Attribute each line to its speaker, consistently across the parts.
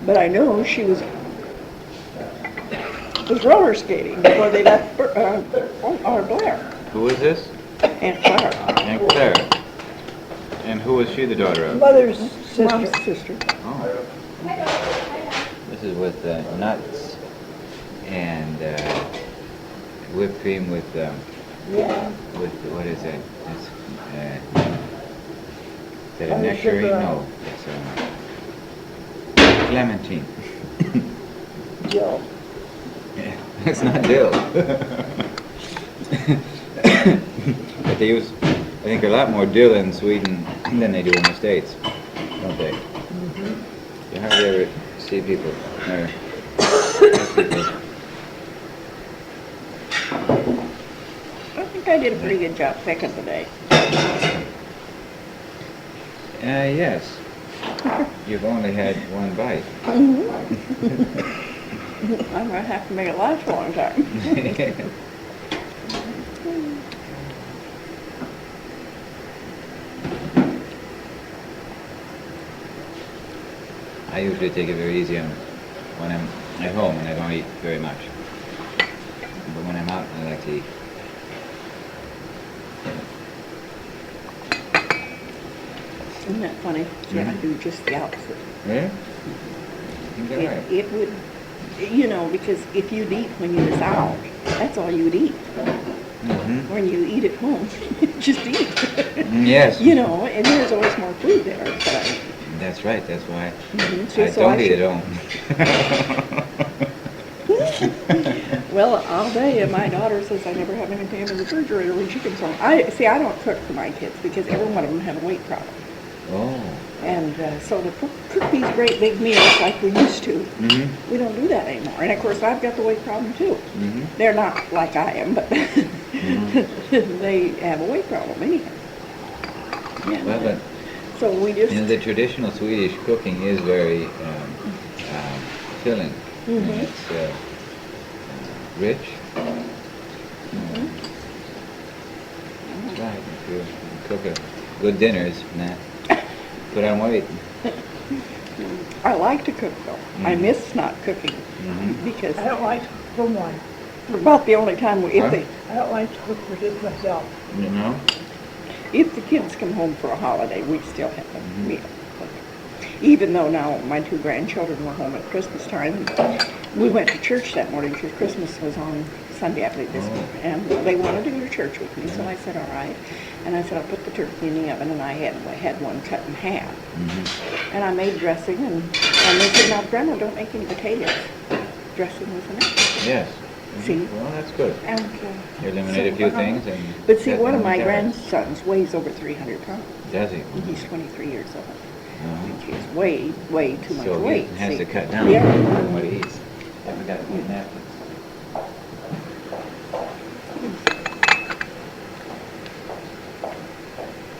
Speaker 1: But I know she was roller skating before they left Blair.
Speaker 2: Who is this?
Speaker 1: Aunt Clara.
Speaker 2: Aunt Clara. And who was she the daughter of?
Speaker 3: Mother's sister.
Speaker 1: Mom's sister.
Speaker 2: Oh. This is with nuts and whipped cream with what is it? Is that a nectarine? No, it's clementine.
Speaker 3: Jill.
Speaker 2: Yeah, it's not dill. But they use, I think, a lot more dill in Sweden than they do in the States, don't they? You hardly ever see people, or people.
Speaker 1: I think I did a pretty good job picking today.
Speaker 2: Yes. You've only had one bite.
Speaker 1: I might have to make it last a long time.
Speaker 2: I usually take it very easy when I'm at home and I don't eat very much. But when I'm out, I like to eat.
Speaker 1: Isn't that funny? Yeah, I do just the opposite.
Speaker 2: Yeah? You got it right.
Speaker 1: It would, you know, because if you'd eat when you was out, that's all you'd eat. When you eat at home, just eat.
Speaker 2: Yes.
Speaker 1: You know, and there's always more food there. But
Speaker 2: That's right, that's why
Speaker 1: So
Speaker 2: I don't eat at home.
Speaker 1: Well, I'll tell you, my daughter says I never have anything in the refrigerator when she comes home. I don't cook for my kids because every one of them have a weight problem.
Speaker 2: Oh.
Speaker 1: And so to cook these great big meals like we used to, we don't do that anymore. And of course, I've got the weight problem too. They're not like I am, but they have a weight problem anyhow. Yeah.
Speaker 2: Well, but
Speaker 1: So we just...
Speaker 2: you know, the traditional Swedish cooking is very filling. And it's rich. That's right. If you cook a good dinners, put on weight.
Speaker 1: I like to cook though. I miss not cooking because
Speaker 3: I don't like to cook for one.
Speaker 1: about the only time
Speaker 3: I don't like to cook for just myself.
Speaker 2: You know?
Speaker 1: if the kids come home for a holiday, we still have a meal. Even though now my two grandchildren were home at Christmas time, we went to church that morning because Christmas was on Sunday, I believe, this week, and they wanted to go to church with me, so I said, all right. And I said, I'll put the turkey in the oven, and I had one cut in half. And I made dressing, and they said, now, Grandma, don't make any potatoes. Dressing was enough.
Speaker 2: Yes.
Speaker 1: See?
Speaker 2: Well, that's good.
Speaker 1: And,
Speaker 2: You eliminate a few things.
Speaker 1: But see, one of my grandsons weighs over 300 pounds.
Speaker 2: Does he?
Speaker 1: He's 23 years old. Which is way too much
Speaker 2: So
Speaker 1: weight.
Speaker 2: he has
Speaker 1: see?
Speaker 2: to cut down
Speaker 1: Yeah.
Speaker 2: on what he eats. I forgot to put napkins.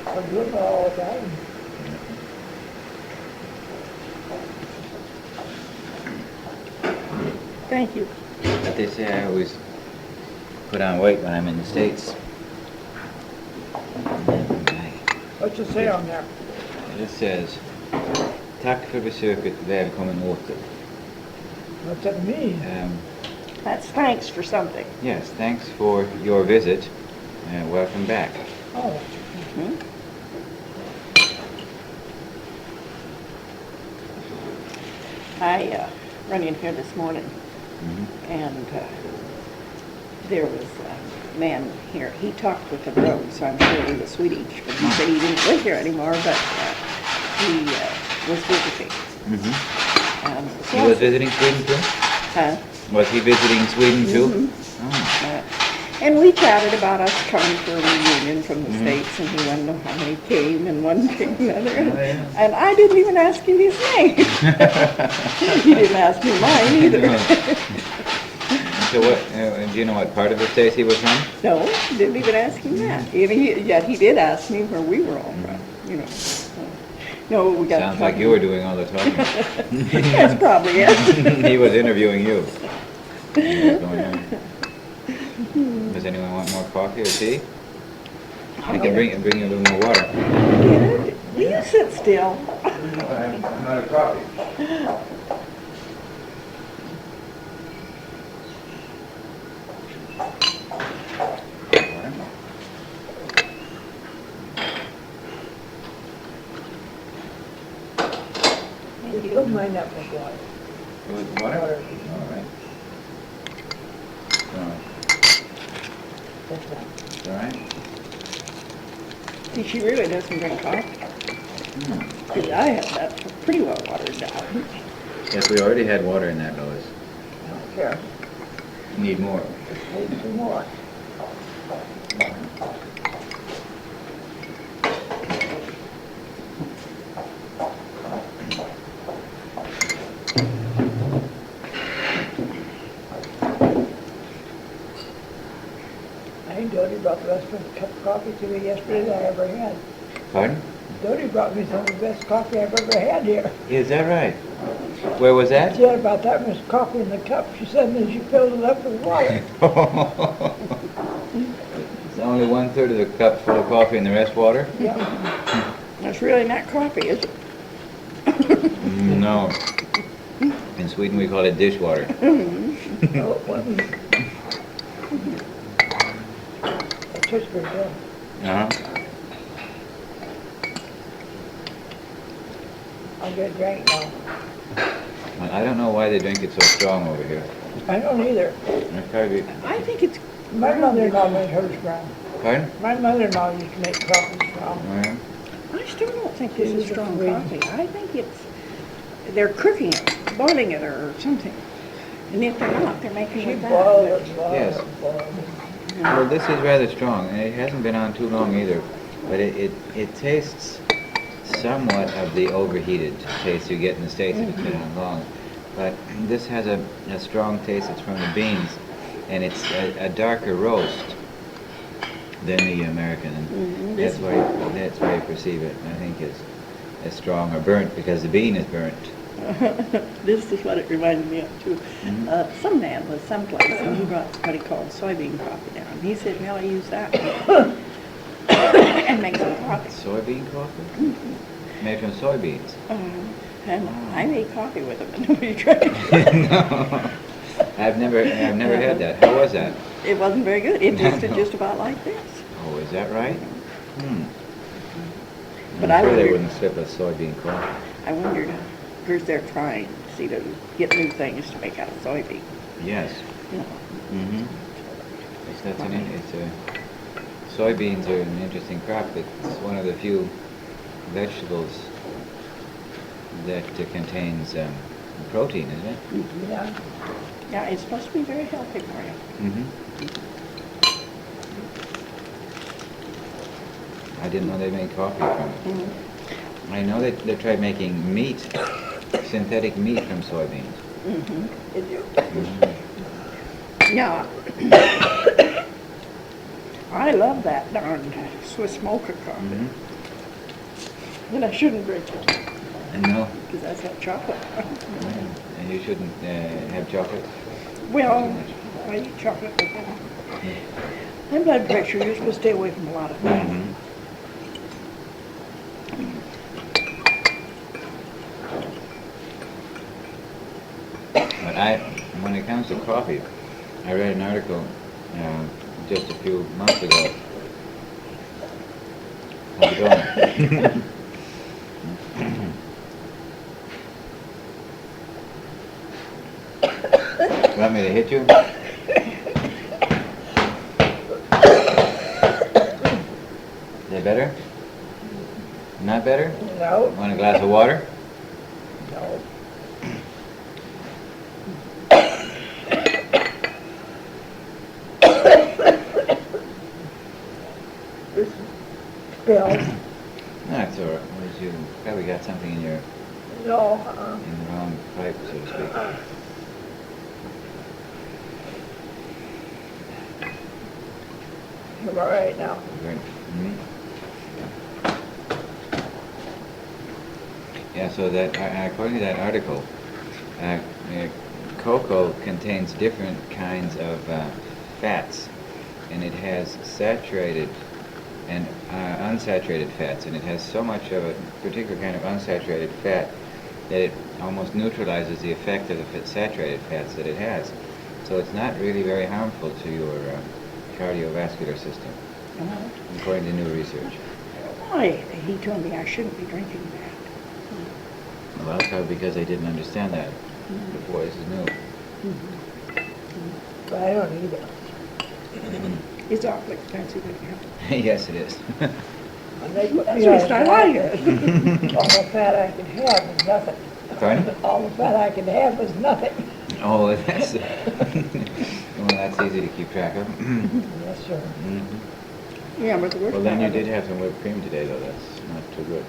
Speaker 3: I'm good for all the time.
Speaker 1: Thank you.
Speaker 2: But they say I always put on weight when I'm in the States.
Speaker 3: What's it say on there?
Speaker 2: It says, tack för besöket, välkommen åter.
Speaker 3: What's that mean?
Speaker 1: That's thanks for something.
Speaker 2: Yes, thanks for your visit, and welcome back.
Speaker 3: Oh,
Speaker 1: I run in here this morning, and there was a man here. He talked with the road, so I'm sure he was Swedish, but he said he didn't live here anymore, but he was visiting.
Speaker 2: He was visiting Sweden too?
Speaker 1: Huh?
Speaker 2: Was he visiting Sweden too?
Speaker 1: And we chatted about us coming for a reunion from the States, and he wanted to know how many came, and one came, another. And I didn't even ask him his name. He didn't ask me mine either.
Speaker 2: So what, do you know what part of the States he was from?
Speaker 1: No, didn't even ask him that. Yet he did ask me where we were all from, you know. No, we got
Speaker 2: Sounds like you were doing all the talking.
Speaker 1: That's probably it.
Speaker 2: He was interviewing you. What's going on? Does anyone want more coffee or tea? I can bring you a little more water.
Speaker 1: Will you sit still?
Speaker 2: I'm not a coffee.
Speaker 3: You don't mind that much water.
Speaker 2: With water?
Speaker 3: Water.
Speaker 2: All right.
Speaker 3: That's fine.
Speaker 2: All right.
Speaker 1: See, she really doesn't drink coffee. Because I have that pretty well watered down.
Speaker 2: Yes, we already had water in that, Lois.
Speaker 3: I don't care.
Speaker 2: Need more.
Speaker 3: Need some more. I think Dodie brought the best cup of coffee to me yesterday that I ever had.
Speaker 2: Pardon?
Speaker 3: Dodie brought me some of the best coffee I've ever had here.
Speaker 2: Is that right? Where was that?
Speaker 3: She had about that much coffee in the cup. She said, and then she filled it up with water.
Speaker 2: It's only 1/3 of the cup full of coffee and the rest water?
Speaker 3: Yeah.
Speaker 1: That's really not coffee, is it?
Speaker 2: No. In Sweden we call it dishwater.
Speaker 3: No, it wasn't. It tastes pretty good.
Speaker 2: Uh-huh.
Speaker 3: I'll get a drink now.
Speaker 2: Well, I don't know why they drink it so strong over here.
Speaker 3: I don't either.
Speaker 2: It's probably...
Speaker 1: I think it's...
Speaker 3: My mother-in-law made hers strong.
Speaker 2: Pardon?
Speaker 3: My mother-in-law used to make coffee strong.
Speaker 2: All right.
Speaker 1: I still don't think this is strong
Speaker 3: Sweet.
Speaker 1: coffee. I think it's... They're cooking it, boiling it or something. And if they're not, they're making
Speaker 3: She
Speaker 1: it
Speaker 3: boiled
Speaker 1: that.
Speaker 3: it, boiled
Speaker 2: Yes.
Speaker 3: it, boiled it.
Speaker 2: Well, this is rather strong, and it hasn't been on too long either. But it tastes somewhat of the overheated taste you get in the States if it's been on long. But this has a strong taste. It's from the beans, and it's a darker roast than the American. And that's why you perceive it. I think it's as strong or burnt because the bean is burnt.
Speaker 1: This is what it reminded me of too. Some man was someplace and he brought what he called soybean coffee down. He said, "Now I use that and make some coffee."
Speaker 2: Soybean coffee? Made from soybeans.
Speaker 1: And I made coffee with him, and nobody tried it.
Speaker 2: No, I've never had that. How was that?
Speaker 1: It wasn't very good. It tasted just about like this.
Speaker 2: Oh, is that right?
Speaker 1: But
Speaker 2: I'm
Speaker 1: I
Speaker 2: sure they
Speaker 1: wondered-
Speaker 2: wouldn't slip a soybean coffee.
Speaker 1: I wondered, because they're trying to get new things to make out of soybean.
Speaker 2: Yes.
Speaker 1: You know.
Speaker 2: Mm-hmm. Soybeans are an interesting crop. It's one of the few vegetables that contains protein, isn't it?
Speaker 3: Yeah.
Speaker 1: Yeah, it's supposed to be very healthy for you.
Speaker 2: Mm-hmm. I didn't know they made coffee from it. I know they tried making meat, synthetic meat from soybeans.
Speaker 3: Did you?
Speaker 1: Yeah. I love that darned Swiss mocha coffee. And I shouldn't drink it,
Speaker 2: I know.
Speaker 1: because that's got chocolate.
Speaker 2: And you shouldn't have chocolate.
Speaker 1: Well, I eat chocolate, but high blood pressure, you're supposed to stay away from a lot of things.
Speaker 2: But when it comes to coffee, I read an article just a few months ago. How's it going? You want me to hit you? Is that better? Not better?
Speaker 3: No.
Speaker 2: Want a glass of water?
Speaker 3: No. This is spilled.
Speaker 2: That's all right. You probably got something in your
Speaker 3: No.
Speaker 2: in the wrong pipe, so to speak.
Speaker 3: I'm all right now.
Speaker 2: Right. Yeah, so that according to that article, cocoa contains different kinds of fats, and it has saturated and unsaturated fats, and it has so much of a particular kind of unsaturated fat that it almost neutralizes the effect of the saturated fats that it has. So it's not really very harmful to your cardiovascular system, according to new research.
Speaker 1: Why? He told me I shouldn't be drinking that.
Speaker 2: Well, that's probably because they didn't understand that. The boys knew.
Speaker 3: But I don't eat it.
Speaker 1: It's awfully expensive anyhow.
Speaker 2: Yes, it is.
Speaker 3: When they put
Speaker 1: That's
Speaker 3: me
Speaker 1: the
Speaker 3: on
Speaker 1: reason I like it.
Speaker 3: diet, all the fat I could have was nothing.
Speaker 2: Pardon?
Speaker 3: All the fat I could have was nothing.
Speaker 2: Oh, that's well, that's easy to keep track of.
Speaker 3: Yes, sir.
Speaker 1: Yeah, but the worst
Speaker 2: Well, then you
Speaker 1: part of
Speaker 2: did
Speaker 1: it-
Speaker 2: have some whipped cream today, though. That's not too good.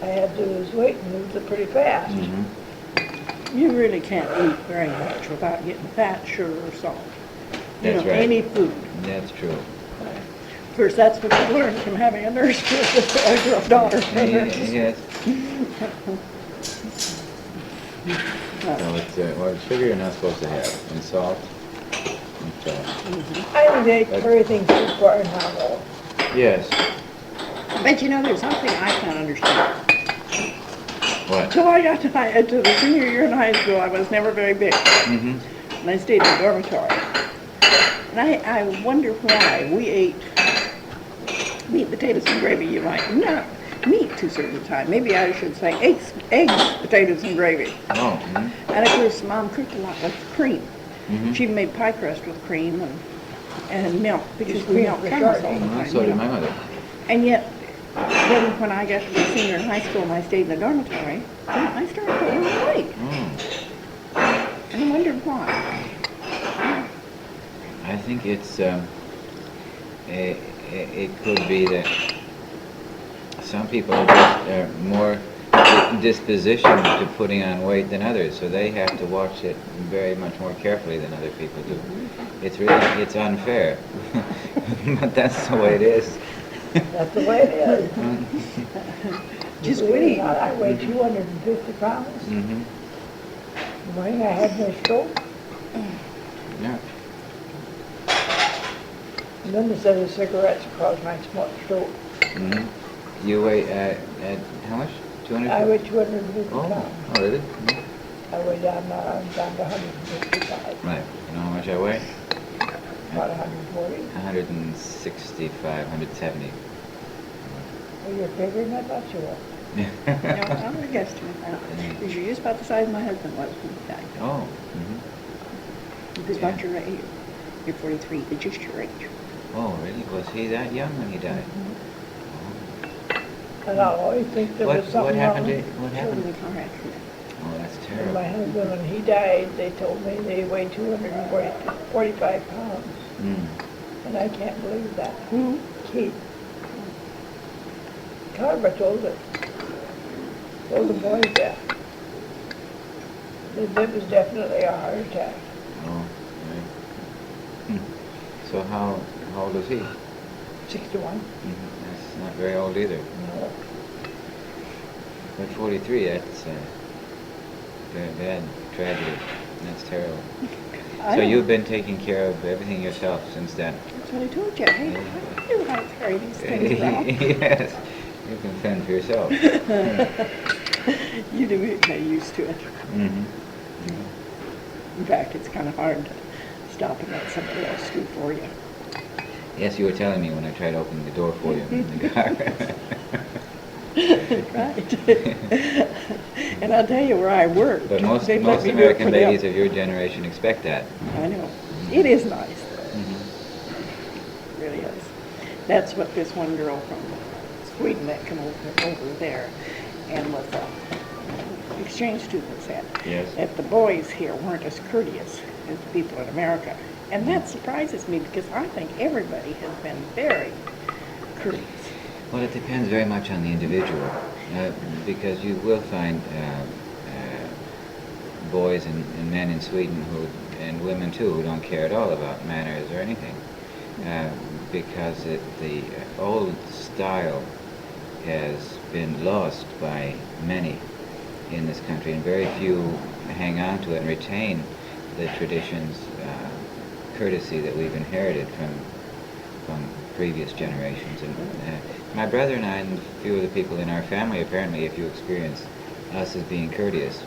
Speaker 3: I had to lose weight and lose it pretty fast.
Speaker 1: You really can't eat very much without getting fat, sugar, or salt. You
Speaker 2: That's
Speaker 1: know,
Speaker 2: right.
Speaker 1: any food.
Speaker 2: That's true.
Speaker 1: Of course, that's what I learned from having a nurse a daughter.
Speaker 2: Yes. So it's well, sugar you're not supposed to have, and salt. And salt.
Speaker 3: I think they carry things too far now, though.
Speaker 2: Yes.
Speaker 1: But you know, there's something I can't understand.
Speaker 2: What?
Speaker 1: Until I got to the senior year in high school, I was never very big.
Speaker 2: Mm-hmm.
Speaker 1: And I stayed in the dormitory. And I wonder why we ate meat, potatoes, and gravy, you might. Not meat to a certain time. Maybe I should say eggs, potatoes, and gravy.
Speaker 2: Oh.
Speaker 1: And of course, Mom cooked a lot with cream.
Speaker 2: Mm-hmm.
Speaker 1: She made pie crust with cream and milk, because
Speaker 3: cream
Speaker 1: milk
Speaker 3: for
Speaker 1: comes all the
Speaker 3: shortening.
Speaker 1: time.
Speaker 2: So
Speaker 1: you
Speaker 2: did
Speaker 1: know.
Speaker 2: my mother.
Speaker 1: And yet, then when I got to be senior in high school and I stayed in the dormitory, I started putting on weight.
Speaker 2: Oh.
Speaker 1: And I wondered why.
Speaker 2: I think it's it could be that some people are more disposition to putting on weight than others, so they have to watch it very much more carefully than other people do. It's unfair, but that's the way it is.
Speaker 3: That's the way it is.
Speaker 1: Just
Speaker 3: Believe it or
Speaker 1: wait.
Speaker 3: not, I weigh 250 pounds.
Speaker 2: Mm-hmm.
Speaker 3: The morning I had my stroke,
Speaker 2: Yeah.
Speaker 3: and then they said the cigarettes caused my stroke.
Speaker 2: Mm-hmm. You weigh at how much? 200?
Speaker 3: I weigh 250
Speaker 2: Oh,
Speaker 3: pounds.
Speaker 2: oh really? Mm-hmm.
Speaker 3: I weigh down now, I'm down to 155,
Speaker 2: Right. You know how much I weigh?
Speaker 3: about 140.
Speaker 2: 165, 170.
Speaker 3: Well, you're bigger than I thought you were.
Speaker 1: No, I would have guessed it. Because you're just about the size my husband was when he died.
Speaker 2: Oh. Mm-hmm.
Speaker 1: He was about your age. You're 43, but just your age.
Speaker 2: Oh, really? Was he that young when he died?
Speaker 3: And I'll always think there was something
Speaker 2: What happened?
Speaker 3: wrong.
Speaker 2: What
Speaker 1: Killed in
Speaker 2: happened?
Speaker 1: a car accident.
Speaker 2: Oh, that's
Speaker 3: And
Speaker 2: terrible.
Speaker 3: my husband, when he died, they told me they weighed 245 pounds.
Speaker 2: Mm.
Speaker 3: And I can't believe that.
Speaker 1: Hmm?
Speaker 3: Keith. Carver told it. Told the boys that. It was definitely a heart attack.
Speaker 2: Oh, right. So how old is he?
Speaker 3: 61.
Speaker 2: That's not very old either.
Speaker 3: No.
Speaker 2: But 43, that's very bad tragedy. That's terrible.
Speaker 1: I
Speaker 2: So
Speaker 1: don't-
Speaker 2: you've been taking care of everything yourself since then?
Speaker 1: That's what I told you. Hey, I knew how to carry these things around.
Speaker 2: Yes. You can fend for yourself.
Speaker 1: You do get used to it.
Speaker 2: Mm-hmm.
Speaker 1: In fact, it's kind of hard to stop and let somebody else do for you.
Speaker 2: Yes, you were telling me when I tried opening the door for you in the car.
Speaker 1: Right. And I'll tell you where I work.
Speaker 2: But most
Speaker 1: they'd let me do it
Speaker 2: American
Speaker 1: for them.
Speaker 2: ladies of your generation expect that.
Speaker 1: I know. It is nice, though.
Speaker 2: Mm-hmm.
Speaker 1: It really is. That's what this one girl from Sweden that came over there and was exchange student said.
Speaker 2: Yes.
Speaker 1: That the boys here weren't as courteous as the people in America. And that surprises me because I think everybody has been very courteous.
Speaker 2: Well, it depends very much on the individual, because you will find boys and men in Sweden and women too, who don't care at all about manners or anything, because the old style has been lost by many in this country, and very few hang on to it and retain the traditions, courtesy that we've inherited from previous generations. And my brother and I and a few of the people in our family, apparently, if you experience us as being courteous,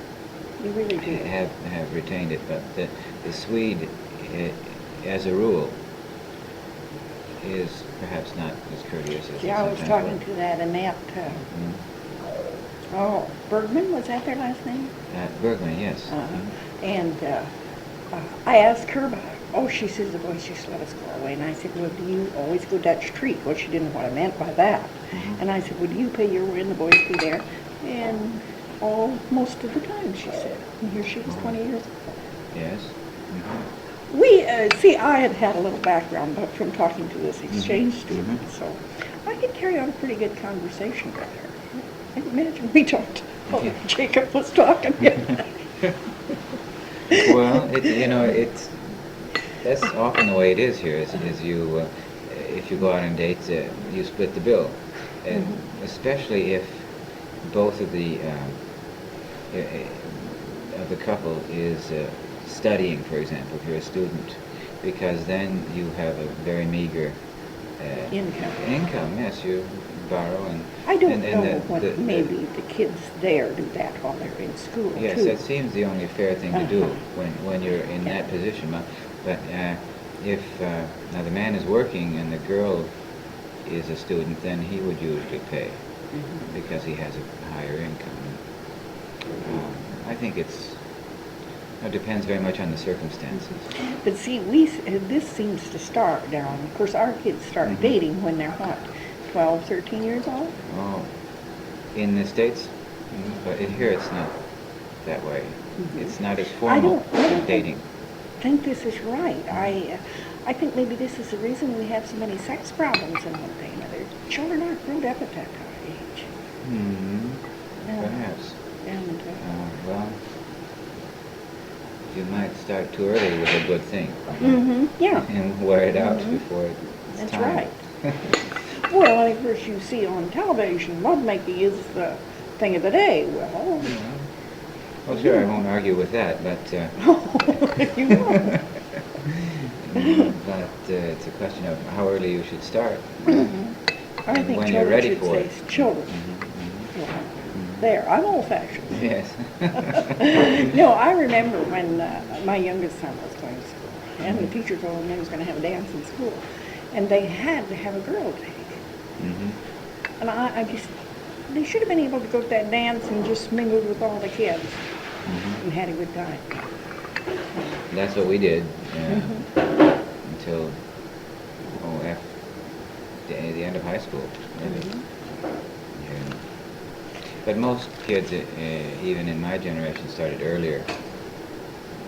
Speaker 1: You really do.
Speaker 2: have retained it. But the Swede, as a rule, is perhaps not as courteous as
Speaker 1: Yeah, I was
Speaker 2: sometimes
Speaker 1: talking to that Annette Oh, Burman, was that their last name?
Speaker 2: Burman, yes.
Speaker 1: And I asked her about it. Oh, she says the boys just let us go away. And I said, well, do you always go Dutch treat? Well, she didn't know what I meant by that. And I said, well, do you pay your way and the boys be there? And most of the time, she said. And here she was 20 years old.
Speaker 2: Yes.
Speaker 1: We, see, I had a little background but from talking to this exchange student, so I could carry on a pretty good conversation with her. I imagine we talked while Jacob was talking.
Speaker 2: Well, it's that's often the way it is here. Is you, if you go out on dates, you split the bill, and especially if both of the couple is studying, for example, if you're a student, because then you have a very meager income. Yes, you borrow and.
Speaker 1: I don't know what maybe the kids there do that while they're in school.
Speaker 2: Yes,
Speaker 1: too.
Speaker 2: that seems the only fair thing to do when you're in that position. But if now the man is working and the girl is a student, then he would usually pay because he has a higher income. I think it depends very much on the circumstances.
Speaker 1: But see, this seems to start down. Of course, our kids start dating when they're what, 12, 13 years old?
Speaker 2: Oh, in the States? But here it's not that way. It's not as formal as dating.
Speaker 1: I think this is right. I think maybe this is the reason we have so many sex problems in one thing or another. Children aren't grown up at that age.
Speaker 2: Perhaps.
Speaker 1: And,
Speaker 2: well, you might start too early with a good thing.
Speaker 1: Yeah.
Speaker 2: And wear it out before it's
Speaker 1: That's
Speaker 2: time.
Speaker 1: right. Well, and of course you see on television, lovemaking is the thing of the day. Well,
Speaker 2: Well, sure, I won't argue with that, but
Speaker 1: you know.
Speaker 2: but it's a question of how early you should start.
Speaker 1: I
Speaker 2: And
Speaker 1: think
Speaker 2: when you're ready
Speaker 1: children should
Speaker 2: for
Speaker 1: say
Speaker 2: it.
Speaker 1: children. Yeah. There, I'm old-fashioned.
Speaker 2: Yes.
Speaker 1: No, I remember when my youngest son was going to school, and the teacher told him he was going to have a dance in school, and they had to have a girl take. And I just, they should have been able to go to that dance and just mingled with all the kids and had a good time.
Speaker 2: That's what we did until after the end of high school. Maybe. Yeah. But most kids, even in my generation, started earlier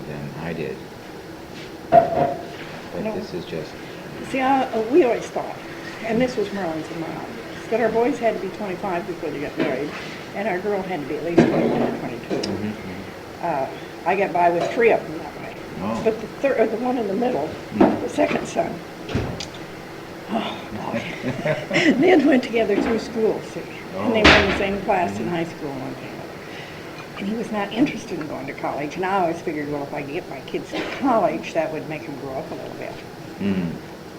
Speaker 2: than I did. But this is just...
Speaker 1: See, we always thought, and this was Merlin's and my ideas, that our boys had to be 25 before they got married, and our girl had to be at least 21 or 22. I got by with 3 of them that way.
Speaker 2: Oh.
Speaker 1: But the one in the middle, the second son, oh boy, they had went together through school, see, and they were in the same class in high school and one thing. And he was not interested in going to college, and I always figured, well, if I could get my kids to college, that would make them grow up a little bit.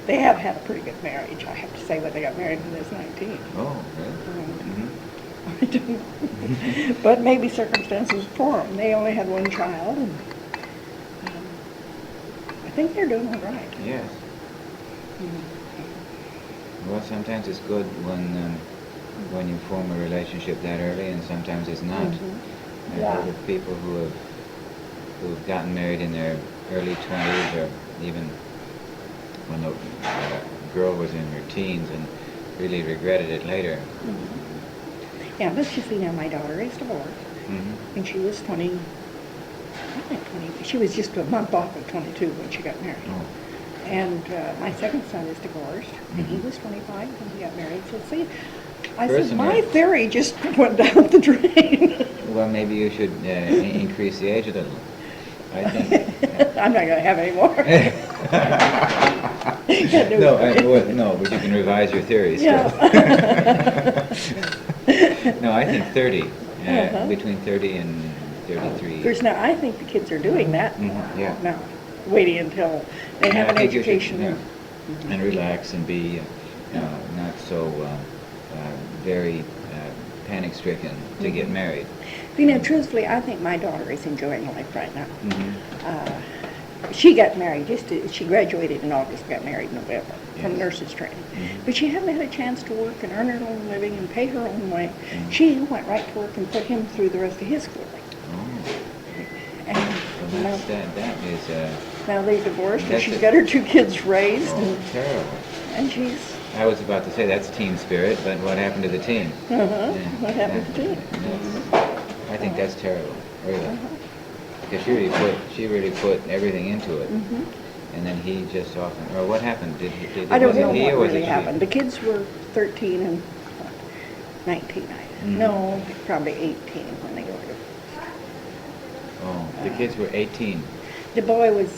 Speaker 1: They have had a pretty good marriage, I have to say, but they got married when they was 19.
Speaker 2: Oh, really?
Speaker 1: But maybe circumstances for them. They only had one child, and I think they're doing all right.
Speaker 2: Yes. Well, sometimes it's good when you form a relationship that early, and sometimes it's not. I've heard of people who've gotten married in their early 20s, or even when the girl was in her teens and really regretted it later.
Speaker 1: Yeah, but you see now my daughter is divorced, and she was 20, I think 20, she was just a month off of 22 when she got married. And my second son is divorced, and he was 25 when he got married. So see, I said, my theory just went down the drain.
Speaker 2: Well, maybe you should increase the age a little. I think.
Speaker 1: I'm not going to have any more.
Speaker 2: No, but you can revise your theory still. No, I think 30, between 30 and 33.
Speaker 1: Of course, now I think the kids are doing that now, waiting until they have an education.
Speaker 2: And relax and be not so very panic-stricken to get married.
Speaker 1: You know, truthfully, I think my daughter is enjoying life right now. She got married, she graduated in August, got married in November from
Speaker 2: Yes.
Speaker 1: nurse's training.
Speaker 2: Mhm.
Speaker 1: But she hadn't had a chance to work and earn her own living and pay her own way.
Speaker 2: Mhm.
Speaker 1: She went right to work and put him through the rest of his schooling.
Speaker 2: Oh,
Speaker 1: And
Speaker 2: well, that is,
Speaker 1: now they're divorced and
Speaker 2: That's
Speaker 1: she's
Speaker 2: it.
Speaker 1: got her 2 kids raised
Speaker 2: oh, terrible.
Speaker 1: and she's,
Speaker 2: I was about to say that's team spirit, but what happened to the team? Yeah,
Speaker 1: what happened to
Speaker 2: that-
Speaker 1: it?
Speaker 2: I think that's terrible, really. Because she really put everything into it, and then he just often, or what happened?
Speaker 1: I don't
Speaker 2: was it
Speaker 1: know
Speaker 2: he
Speaker 1: what
Speaker 2: or was
Speaker 1: really
Speaker 2: it she?
Speaker 1: happened. The kids were 13 and 19, no, probably 18 when they got divorced.
Speaker 2: Oh, the kids were 18.
Speaker 1: The boy was,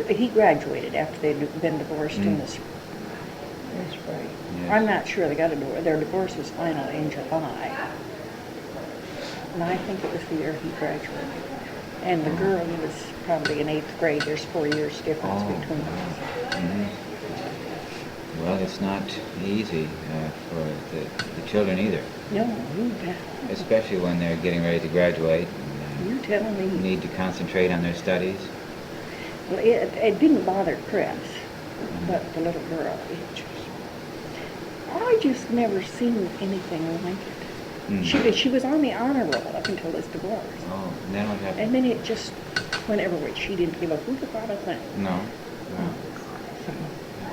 Speaker 1: he graduated after they'd been divorced in the spring.
Speaker 3: That's right.
Speaker 2: Yes.
Speaker 1: I'm not sure they got a divorce. Their divorce was final in July. And I think it was the year he graduated. And the girl was probably in 8th grade. There's 4 years difference
Speaker 2: Oh.
Speaker 1: between them.
Speaker 2: Mhm. Well, it's not easy for the children either,
Speaker 1: No, you bet.
Speaker 2: especially when they're getting ready to graduate and
Speaker 1: You're telling me.
Speaker 2: need to concentrate on their studies.
Speaker 1: Well, it didn't bother Chris, but the little girl, I just never seen anything like it.
Speaker 2: Mm.
Speaker 1: She was on the honor roll up until this divorce.
Speaker 2: Oh, and then what happened?
Speaker 1: And then it just went everywhere. She didn't give a hoot about a thing.
Speaker 2: No. Well,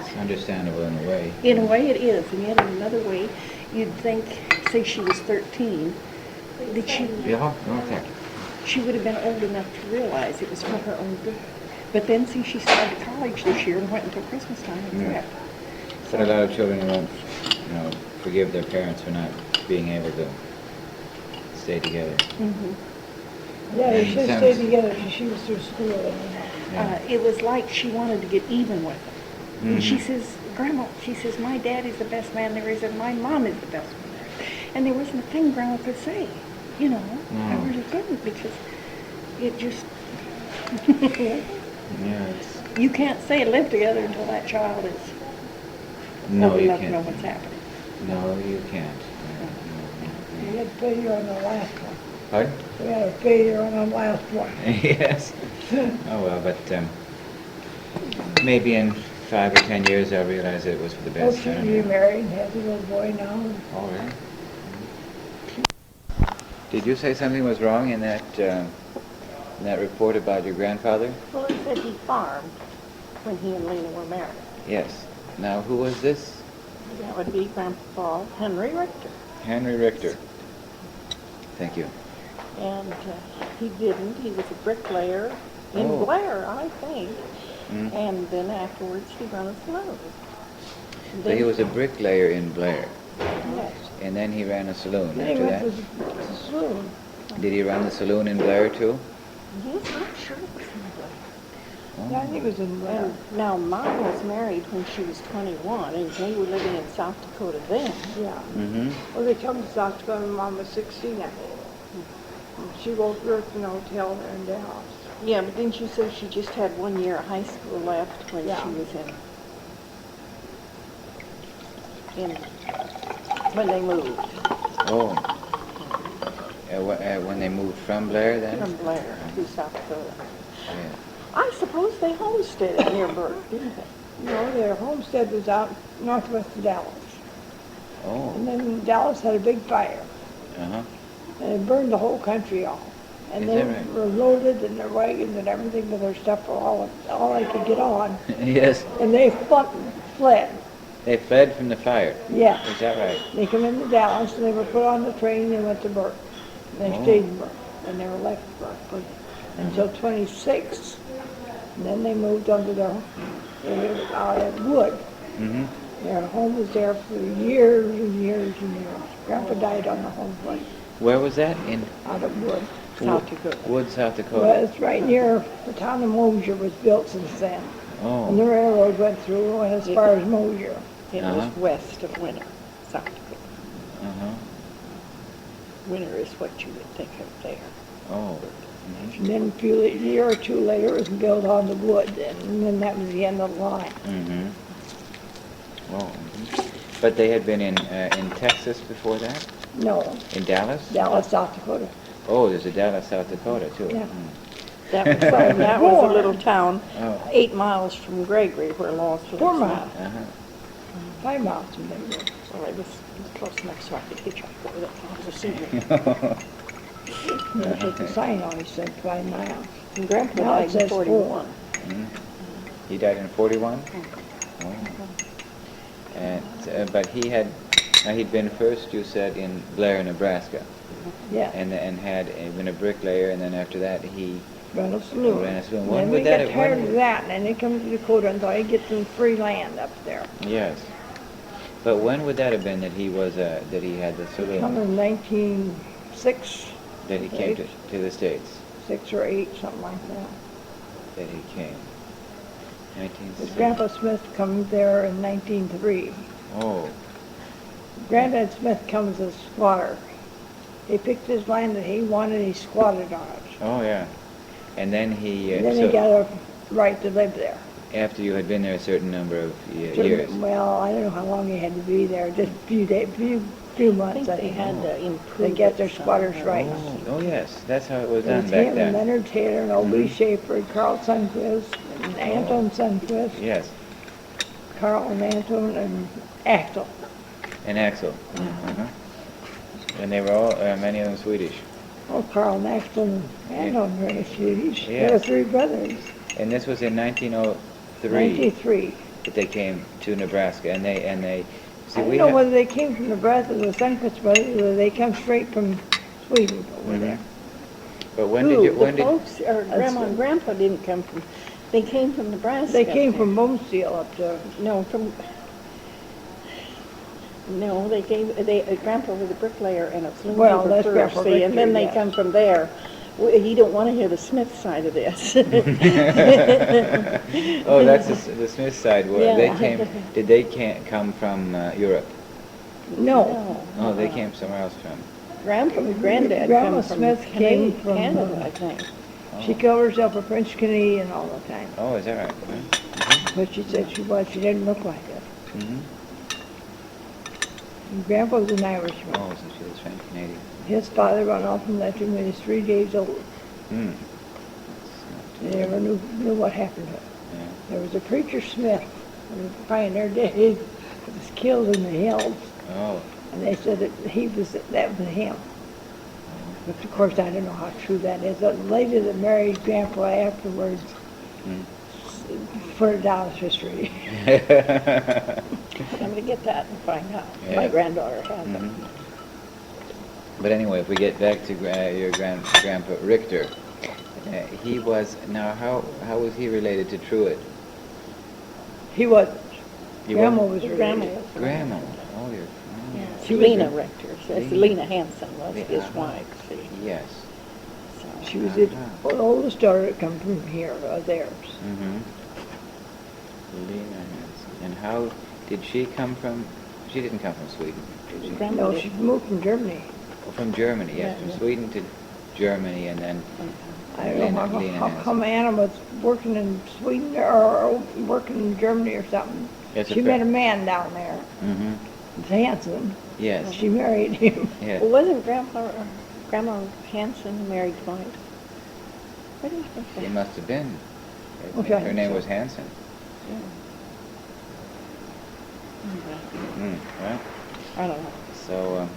Speaker 2: it's understandable in a way.
Speaker 1: In a way it is, and yet in another way, you'd think, say she was 13, that
Speaker 2: Yeah, okay.
Speaker 1: she would have been old enough to realize it was for her own good. But then, see, she started college this year and went until Christmas time and
Speaker 2: Yeah.
Speaker 1: quit.
Speaker 2: But a lot of children won't, forgive their parents for not being able to stay together.
Speaker 1: Mhm.
Speaker 3: Yeah, they
Speaker 2: And
Speaker 3: should
Speaker 2: sounds-
Speaker 3: stay together till she was through school.
Speaker 2: Yeah.
Speaker 1: It was like she wanted to get even with him. And she
Speaker 2: Mhm.
Speaker 1: says, Grandma, she says, my dad is the best man there is and my mom is the best one there is. And there wasn't a thing Grandma could say, I
Speaker 2: No.
Speaker 1: really couldn't because it just,
Speaker 2: Yeah, it's,
Speaker 1: you can't say live together until that child is
Speaker 2: no,
Speaker 1: old
Speaker 2: you
Speaker 1: enough to know
Speaker 2: can't.
Speaker 1: what's happening.
Speaker 2: No, you can't.
Speaker 3: We had failure on the last one.
Speaker 2: Pardon?
Speaker 3: We had a failure on the last one.
Speaker 2: Yes. Oh, well, but maybe in 5 or 10 years I'll realize it was for the
Speaker 3: Oh,
Speaker 2: best.
Speaker 3: she's
Speaker 2: I don't know.
Speaker 3: remarried and has a little boy now.
Speaker 2: Oh, really? Did you say something was wrong in that report about your grandfather?
Speaker 1: Well, it said he farmed when he and Lena were married.
Speaker 2: Yes. Now, who was this?
Speaker 1: That would be Grandpa Henry Richter.
Speaker 2: Henry Richter. Thank you.
Speaker 1: And he didn't. He was a bricklayer in
Speaker 2: Oh.
Speaker 1: Blair, I think.
Speaker 2: Mm.
Speaker 1: And then afterwards he ran a saloon.
Speaker 2: So he was a bricklayer in Blair,
Speaker 1: Yes.
Speaker 2: and then he ran a saloon
Speaker 3: Then he
Speaker 2: after
Speaker 3: went
Speaker 2: that.
Speaker 3: to the saloon.
Speaker 2: Did he run the saloon in Blair too?
Speaker 1: He's not sure it was in Blair.
Speaker 3: Yeah, I think it was in Blair.
Speaker 1: And now Mom was married when she was 21, and they were living in South Dakota then.
Speaker 3: Yeah.
Speaker 2: Mm-hmm.
Speaker 3: Well, they come to South Dakota when Mom was 16, I think. And she worked in a hotel there in Dallas.
Speaker 1: Yeah, but didn't you say she just had 1 year of high school left when
Speaker 3: Yeah.
Speaker 1: she was when they moved
Speaker 2: Oh. When they moved from Blair then?
Speaker 1: from Blair to South Dakota?
Speaker 2: Yeah.
Speaker 1: I suppose they homesteaded near Burke, didn't they?
Speaker 3: No, their homestead was out northwest of Dallas.
Speaker 2: Oh.
Speaker 3: And then Dallas had a big fire,
Speaker 2: Uh-huh.
Speaker 3: and it burned the whole country off. And
Speaker 2: Is
Speaker 3: they
Speaker 2: that right?
Speaker 3: were loaded in their wagons and everything with their stuff for all they could get on.
Speaker 2: Yes.
Speaker 3: And they fled.
Speaker 2: They fled from the fire.
Speaker 3: Yeah.
Speaker 2: Is that right?
Speaker 3: They come into Dallas and they were put on the train and they went to Burke. And they
Speaker 2: Oh.
Speaker 3: stayed in Burke. They never left Burke until 26. And then they moved under they lived out at Wood.
Speaker 2: Mm-hmm.
Speaker 3: Their home was there for years and years and years. Grandpa died on the home place
Speaker 2: Where was that? In
Speaker 3: out at Wood.
Speaker 1: South Dakota.
Speaker 2: Wood, South Dakota.
Speaker 3: Well, it's right near the town of Mosier was built since then. And the
Speaker 2: Oh.
Speaker 3: railroad went through and went as far as Mosier.
Speaker 1: It
Speaker 2: Uh-huh.
Speaker 1: was west of Winter, South Dakota.
Speaker 2: Uh-huh.
Speaker 1: Winter is what you would think of there.
Speaker 2: Oh.
Speaker 3: And then a year or two later, it was built on the Wood, and then that was the end of the line.
Speaker 2: Mm-hmm. Oh. Mhm. But they had been in Texas before that?
Speaker 3: No,
Speaker 2: In Dallas?
Speaker 3: Dallas, South Dakota.
Speaker 2: Oh, there's a Dallas, South Dakota too.
Speaker 3: Yeah.
Speaker 2: Mm.
Speaker 1: That was a little town,
Speaker 2: Oh.
Speaker 1: 8 miles from Gregory, where Lois lives
Speaker 3: 4
Speaker 1: now.
Speaker 3: miles. 5 miles from there.
Speaker 1: Well, it was close enough so I could hitchhike over it. I was a senior.
Speaker 3: That's what the sign always said, 5 miles.
Speaker 1: And Grandpa
Speaker 3: Now it
Speaker 1: died in
Speaker 3: says
Speaker 1: 41.
Speaker 2: He died in 41? Oh. And, but he'd been first, you said, in Blair, Nebraska,
Speaker 3: Yeah.
Speaker 2: and had been a bricklayer, and then after that he
Speaker 3: Ran a saloon.
Speaker 2: ran a saloon. When
Speaker 3: Then
Speaker 2: would
Speaker 3: we
Speaker 2: that
Speaker 3: got
Speaker 2: have-
Speaker 3: tired
Speaker 2: when-
Speaker 3: of that, and then they come to Dakota and thought he'd get some free land up there.
Speaker 2: Yes. But when would that have been that he was that he had the
Speaker 3: Come
Speaker 2: saloon?
Speaker 3: in 1906,
Speaker 2: That he came to the States?
Speaker 3: 6 or 8, something like that.
Speaker 2: That he came.
Speaker 3: His
Speaker 2: 1960.
Speaker 3: Grandpa Smith come there in 1903.
Speaker 2: Oh.
Speaker 3: Granddad Smith comes as squatter. He picked his land that he wanted, he squatted on it.
Speaker 2: Oh yeah. And then he.
Speaker 3: And then he got a right to live there.
Speaker 2: After you had been there a certain number of years.
Speaker 3: Well, I don't know how long he had to be there, just a few days, few months.
Speaker 1: I think they had to improve
Speaker 3: They get
Speaker 1: it
Speaker 3: their squatters'
Speaker 1: somehow.
Speaker 3: rights.
Speaker 2: Oh yes, that's how it was
Speaker 3: It
Speaker 2: done
Speaker 3: was
Speaker 2: back
Speaker 3: him and
Speaker 2: then.
Speaker 3: Leonard Taylor and Obie Schaefer and Carl Sundquist and Anton Sundquist,
Speaker 2: Yes.
Speaker 3: Carl and Anton and Axel.
Speaker 2: And Axel. Uh-huh. And they were all many of them Swedish.
Speaker 3: Oh, Carl and Axel and Anton were Swedish. They were
Speaker 2: Yes.
Speaker 3: 3 brothers.
Speaker 2: And this was in 1903
Speaker 3: 93.
Speaker 2: that they came to Nebraska, and they. See,
Speaker 3: I don't
Speaker 2: we
Speaker 3: know
Speaker 2: have.
Speaker 3: whether they came from Nebraska, the Sundquist brothers, or they come straight from Sweden over there.
Speaker 2: But when
Speaker 1: Ooh,
Speaker 2: did you?
Speaker 1: the
Speaker 2: When did?
Speaker 1: folks, or Grandma and Grandpa didn't come from, they came from Nebraska.
Speaker 3: They came from Bonesteel up there.
Speaker 1: No, Grandpa was a bricklayer and a saloon
Speaker 3: Well,
Speaker 1: keeper
Speaker 3: that's
Speaker 1: first,
Speaker 3: Grandpa
Speaker 1: see, and then
Speaker 3: Richter,
Speaker 1: they
Speaker 3: yes.
Speaker 1: come from there. You don't want to hear the Smith side of this.
Speaker 2: Oh, that's the Smith side. Where they
Speaker 1: Yeah.
Speaker 2: came. Did they come from Europe?
Speaker 3: No.
Speaker 2: Oh, they came somewhere else from.
Speaker 1: Grandpa and Granddad
Speaker 3: Grandma
Speaker 1: come from
Speaker 3: Smith came from,
Speaker 1: Canada, I think.
Speaker 3: She called herself a French Canadian all the time.
Speaker 2: Oh, is that right?
Speaker 3: But she said she was. She didn't look like it.
Speaker 2: Mm-hmm.
Speaker 3: And Grandpa was an Irishman.
Speaker 2: Oh, so she was French Canadian.
Speaker 3: His father went off and left him when he was 3 days old.
Speaker 2: Hmm.
Speaker 3: They never knew what happened to him.
Speaker 2: Yeah.
Speaker 3: There was a preacher Smith, in the pioneer days, who was killed in the hills.
Speaker 2: Oh.
Speaker 3: And they said that that was him. But of course, I don't know how true that is. The lady that married Grandpa afterwards put it down as history.
Speaker 1: I'm going to get that and find out.
Speaker 2: Yeah.
Speaker 1: My granddaughter had them.
Speaker 2: Mhm. But anyway, if we get back to your Grandpa Richter, he was, now how was he related to Trued?
Speaker 3: He wasn't.
Speaker 2: He
Speaker 3: Grandma
Speaker 2: wasn't?
Speaker 3: was
Speaker 1: Grandma
Speaker 3: related.
Speaker 1: was
Speaker 2: Grandma. Oh, you're.
Speaker 1: Yeah,
Speaker 3: She was
Speaker 1: Lena
Speaker 3: a-
Speaker 1: Richter. That's
Speaker 2: Lena.
Speaker 1: Lena Hansen was his
Speaker 2: Uh-huh.
Speaker 1: wife, see.
Speaker 2: Yes.
Speaker 1: So.
Speaker 3: She was the oldest daughter that come from here, theirs.
Speaker 2: Mm-hmm. Lena Hansen. And how did she come from? She didn't come from Sweden, did she?
Speaker 1: Grandma
Speaker 3: No,
Speaker 1: did.
Speaker 3: she moved from Germany.
Speaker 2: Oh, from Germany, yes,
Speaker 1: Yeah,
Speaker 2: from
Speaker 1: yeah.
Speaker 2: Sweden to Germany, and then.
Speaker 3: I don't know
Speaker 2: Lena
Speaker 3: how
Speaker 2: Hansen.
Speaker 3: come Anna was working in Sweden or working in Germany or something.
Speaker 2: Yes,
Speaker 3: She met a man down there,
Speaker 2: Mm-hmm.
Speaker 3: Hanson.
Speaker 2: Yes.
Speaker 3: She married him.
Speaker 2: Yes.
Speaker 1: Well, wasn't Grandma Hansen married white? What do you think?
Speaker 2: It must have been.
Speaker 3: Okay.
Speaker 2: Her name was Hansen.
Speaker 1: Yeah.
Speaker 2: Right.
Speaker 1: I don't know.
Speaker 2: So,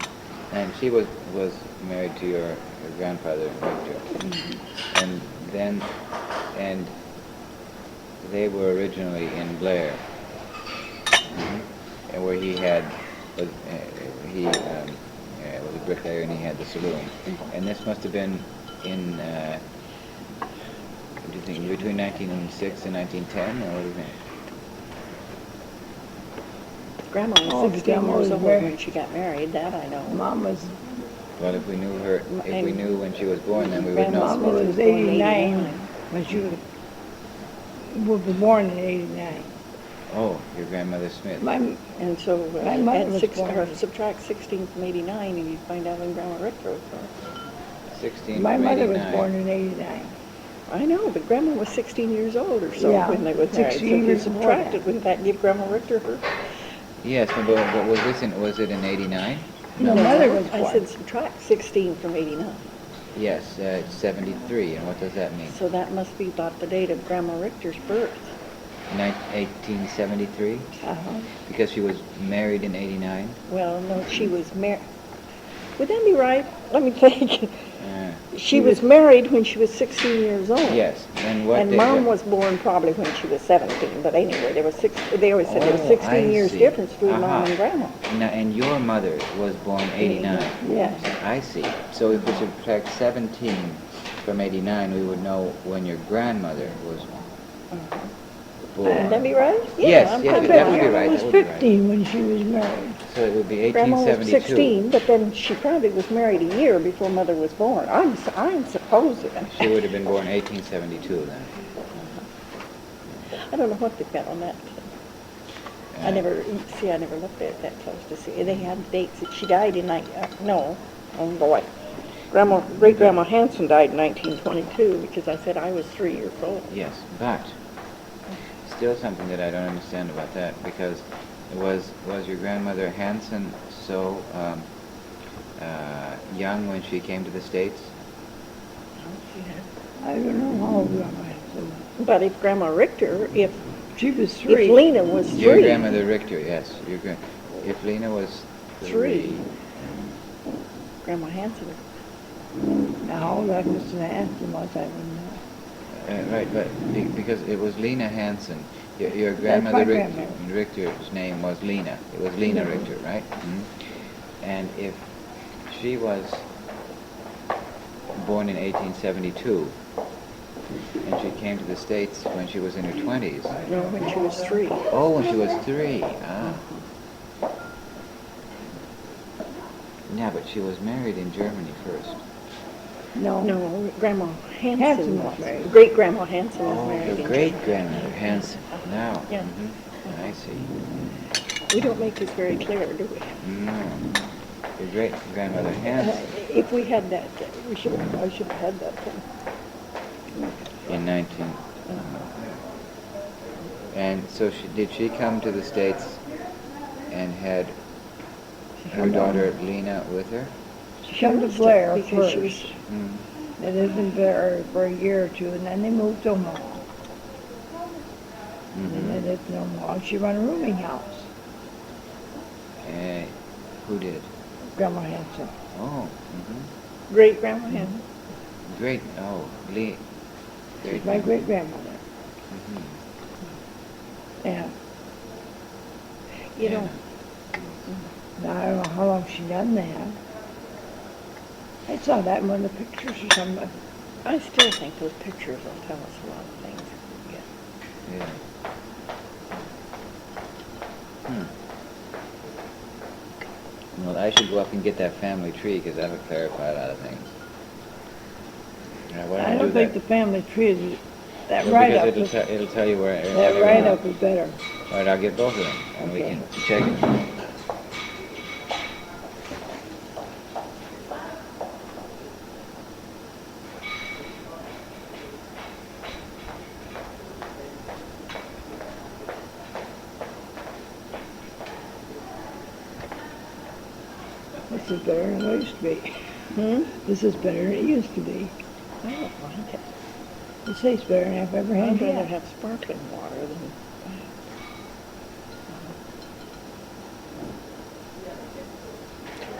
Speaker 2: and she was married to your grandfather, Victor, and then, and they were originally in Blair, and where he was a bricklayer, and he had the saloon, and this must have been in. What do you think? Between 1906 and 1910, or what do you think?
Speaker 1: Grandma was
Speaker 3: Oh,
Speaker 1: 16
Speaker 3: Grandma
Speaker 1: years
Speaker 3: was
Speaker 1: old
Speaker 3: very-
Speaker 1: when she got married. That I know.
Speaker 3: Mom was,
Speaker 2: Well, if we knew her, if we
Speaker 1: And-
Speaker 2: knew when she was born, then we would
Speaker 1: Grandma
Speaker 2: know.
Speaker 3: Mom
Speaker 1: Smith
Speaker 3: was
Speaker 1: was born in
Speaker 3: 89
Speaker 1: 89.
Speaker 3: when she was born in 89.
Speaker 2: Oh, your grandmother Smith.
Speaker 1: And so
Speaker 3: My mother
Speaker 1: add
Speaker 3: was born.
Speaker 1: subtract 16 from 89 and you find out when Grandma Richter was born.
Speaker 2: 16
Speaker 3: My
Speaker 2: from
Speaker 3: mother was
Speaker 2: 89.
Speaker 3: born in 89.
Speaker 1: I know, but Grandma was 16 years old or so
Speaker 3: Yeah,
Speaker 1: when they was married. So
Speaker 3: 16
Speaker 1: if you
Speaker 3: years before
Speaker 1: subtract
Speaker 3: that.
Speaker 1: it, wouldn't that give Grandma Richter her?
Speaker 2: Yes, but was it in 89?
Speaker 3: My mother was
Speaker 1: I
Speaker 3: born.
Speaker 1: said subtract 16 from 89.
Speaker 2: Yes, it's 73, and what does that mean?
Speaker 1: So that must be about the date of Grandma Richter's birth.
Speaker 2: 1873?
Speaker 3: Uh-huh.
Speaker 2: Because she was married in 89?
Speaker 1: Well, no, she was married. Would that be right? Let me think. She was married when she was 16 years old.
Speaker 2: Yes, and what
Speaker 1: And
Speaker 2: day-
Speaker 1: Mom
Speaker 2: what-
Speaker 1: was born probably when she was 17. But anyway, there was they always said there was
Speaker 2: Oh,
Speaker 1: 16
Speaker 2: I
Speaker 1: years
Speaker 2: see.
Speaker 1: difference between Mom
Speaker 2: Uh-huh.
Speaker 1: and Grandma.
Speaker 2: Now, and your mother was born 89?
Speaker 1: Yes.
Speaker 2: I see. So if we subtract 17 from 89, we would know when your grandmother was born.
Speaker 1: Would that be right? Yeah,
Speaker 2: Yes,
Speaker 1: I'm
Speaker 2: yes,
Speaker 1: pretty
Speaker 2: that would
Speaker 1: sure.
Speaker 2: be right.
Speaker 3: She was
Speaker 2: That would be right.
Speaker 3: 15 when she was married.
Speaker 2: So it would be
Speaker 1: Grandma was
Speaker 2: 1872.
Speaker 1: 16, but then she probably was married a year before Mother was born. I'm supposing.
Speaker 2: She would have been born 1872 then.
Speaker 1: I don't know what they've got on that. I never looked at it that close to see. They had dates. She died in Great-Grandma Hanson died in 1922 because I said I was 3 years old.
Speaker 2: Yes, but still something that I don't understand about that, because was your grandmother Hanson so young when she came to the States?
Speaker 3: I don't know how old Grandma Hanson was.
Speaker 1: But if Grandma Richter, if
Speaker 3: She was 3.
Speaker 1: Lena was 3,
Speaker 2: Your grandmother Richter, yes. If Lena was 3.
Speaker 1: Grandma Hanson.
Speaker 3: Now, how old that Mr. Hanson was, I wouldn't know.
Speaker 2: Right, but because it was Lena Hanson. Your
Speaker 3: my
Speaker 2: grandmother
Speaker 3: grandmother.
Speaker 2: Richter's name was Lena. It was Lena Richter, right? And if she was born in 1872, and she came to the States when she was in her 20s.
Speaker 1: No, when she was 3.
Speaker 2: Oh, when she was 3. Ah. Yeah, but she was married in Germany first.
Speaker 3: No.
Speaker 1: No, Grandma Hanson
Speaker 3: Hanson
Speaker 1: was
Speaker 3: was married.
Speaker 1: Great-Grandma Hanson was
Speaker 2: Oh,
Speaker 1: married.
Speaker 2: your
Speaker 1: in
Speaker 2: great-grandmother Hanson. Now.
Speaker 1: Yeah.
Speaker 2: I see.
Speaker 1: We don't make this very clear, do we?
Speaker 2: No. Your great-grandmother Hanson
Speaker 1: If we had that, I should have had that thing.
Speaker 2: in 19... And so did she come to the States and had her daughter Lena with her?
Speaker 3: She came to
Speaker 1: must have,
Speaker 3: Blair
Speaker 1: because she
Speaker 3: first.
Speaker 1: was-
Speaker 3: They lived in Blair for a year or two, and then they moved to Omaha. And they lived in Omaha. She ran a rooming house,
Speaker 2: Who did?
Speaker 3: Grandma Hanson.
Speaker 2: Oh,
Speaker 1: Great-Grandma Hanson.
Speaker 2: great. Oh, Lee.
Speaker 3: She's my great-grandmother. Yeah.
Speaker 1: You know,
Speaker 3: Now, I don't know how long she done that. I saw that in one of the pictures or something.
Speaker 1: I still think those pictures will tell us a lot of things.
Speaker 2: Yeah. Well, I should go up and get that family tree because that would clarify a lot of things. Yeah, why
Speaker 3: I
Speaker 2: don't
Speaker 3: don't
Speaker 2: do
Speaker 3: think
Speaker 2: that?
Speaker 3: the family tree is, that
Speaker 2: Well,
Speaker 3: write-up
Speaker 2: because
Speaker 3: is,
Speaker 2: it'll tell you where.
Speaker 3: that write-up is better.
Speaker 2: All right, I'll get both of them and we
Speaker 3: Okay.
Speaker 2: can check it.
Speaker 3: This is better than it used to be. This is better than it used to be.
Speaker 1: I don't like it.
Speaker 3: It tastes better than I've ever had
Speaker 1: I'd rather
Speaker 3: yet.
Speaker 1: have sparkling water than...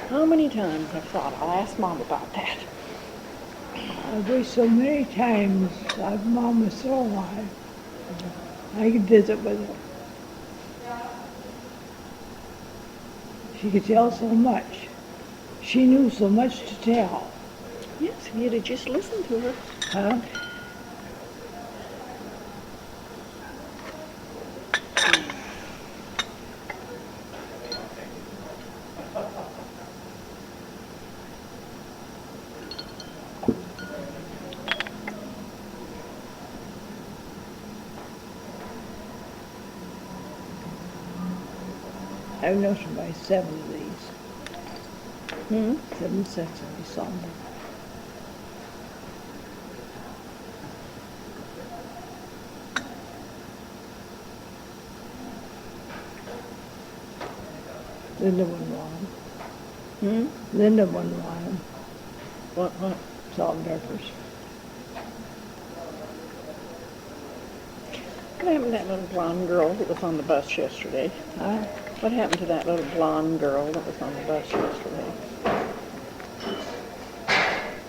Speaker 1: How many times I've thought I'll ask Mom about that.
Speaker 3: I wish so many times Mom was still alive. I could visit with her. She could tell so much. She knew so much to tell.
Speaker 1: Yes, if you'd have just listened to her.
Speaker 3: Huh? I've known her by 7 of these. 7 sets of these somber. Linda wouldn't want 'em. Linda wouldn't want 'em.
Speaker 1: What?
Speaker 3: salt and peppers.
Speaker 1: What happened to that little blonde girl that was on the bus yesterday?
Speaker 3: Huh?
Speaker 1: What happened to that little blonde girl that was on the bus yesterday?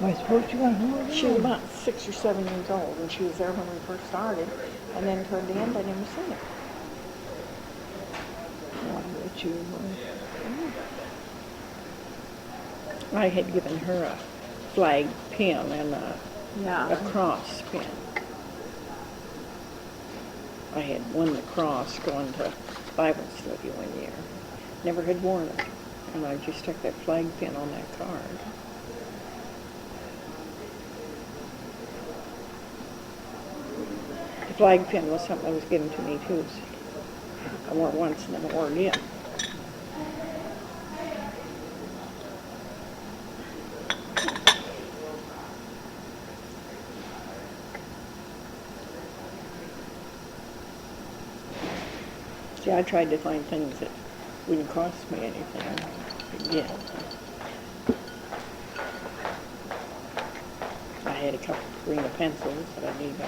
Speaker 3: Am I supposed to go home?
Speaker 1: She was about 6 or 7 years old, and she was there when we first started, and then toward the end I never seen her.
Speaker 3: Oh, I bet you were.
Speaker 1: I had given her a flag pin and a
Speaker 3: Yeah.
Speaker 1: cross pin. I had won the cross going to Bible study one year. Never had worn it, and I just stuck that flag pin on that card. The flag pin was something that was given to me too. I wore it once and then I wore it again. See, I tried to find things that wouldn't cost me anything. Again, I had a couple of green pencils that I needed.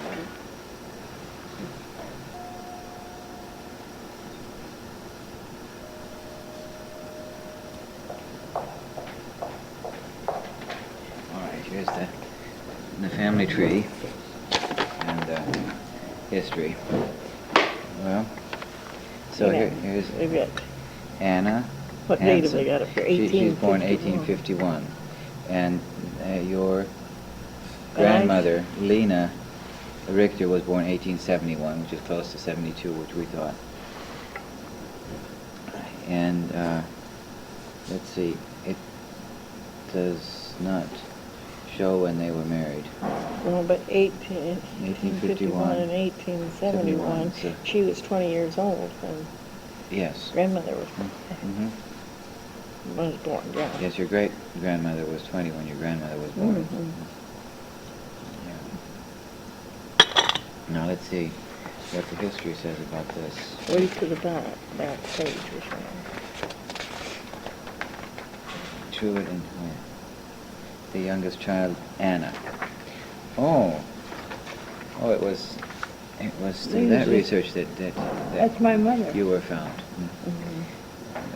Speaker 2: All right, here's the family tree and history. Well, so here's
Speaker 1: They've got,
Speaker 2: Anna.
Speaker 1: what date have
Speaker 2: Hansen.
Speaker 1: they got up here?
Speaker 2: She's born
Speaker 1: 1851.
Speaker 2: 1851. And your grandmother, Lena Richter, was born 1871, which is close to 72, which we thought. And let's see, it does not show when they were married.
Speaker 1: Well, but 1851 and 1871,
Speaker 2: so-
Speaker 1: she was 20 years old when
Speaker 2: Yes.
Speaker 1: grandmother
Speaker 2: Hmm.
Speaker 1: was born, yeah.
Speaker 2: Yes, your great-grandmother was 20 when your grandmother was born.
Speaker 1: Mhm.
Speaker 2: Yeah. Now let's see what the history says about this.
Speaker 1: Wait to the back page or something.
Speaker 2: Trued and the youngest child, Anna. Oh, it was through that research that
Speaker 3: That's my mother.
Speaker 2: you were found.
Speaker 1: Mm-hmm.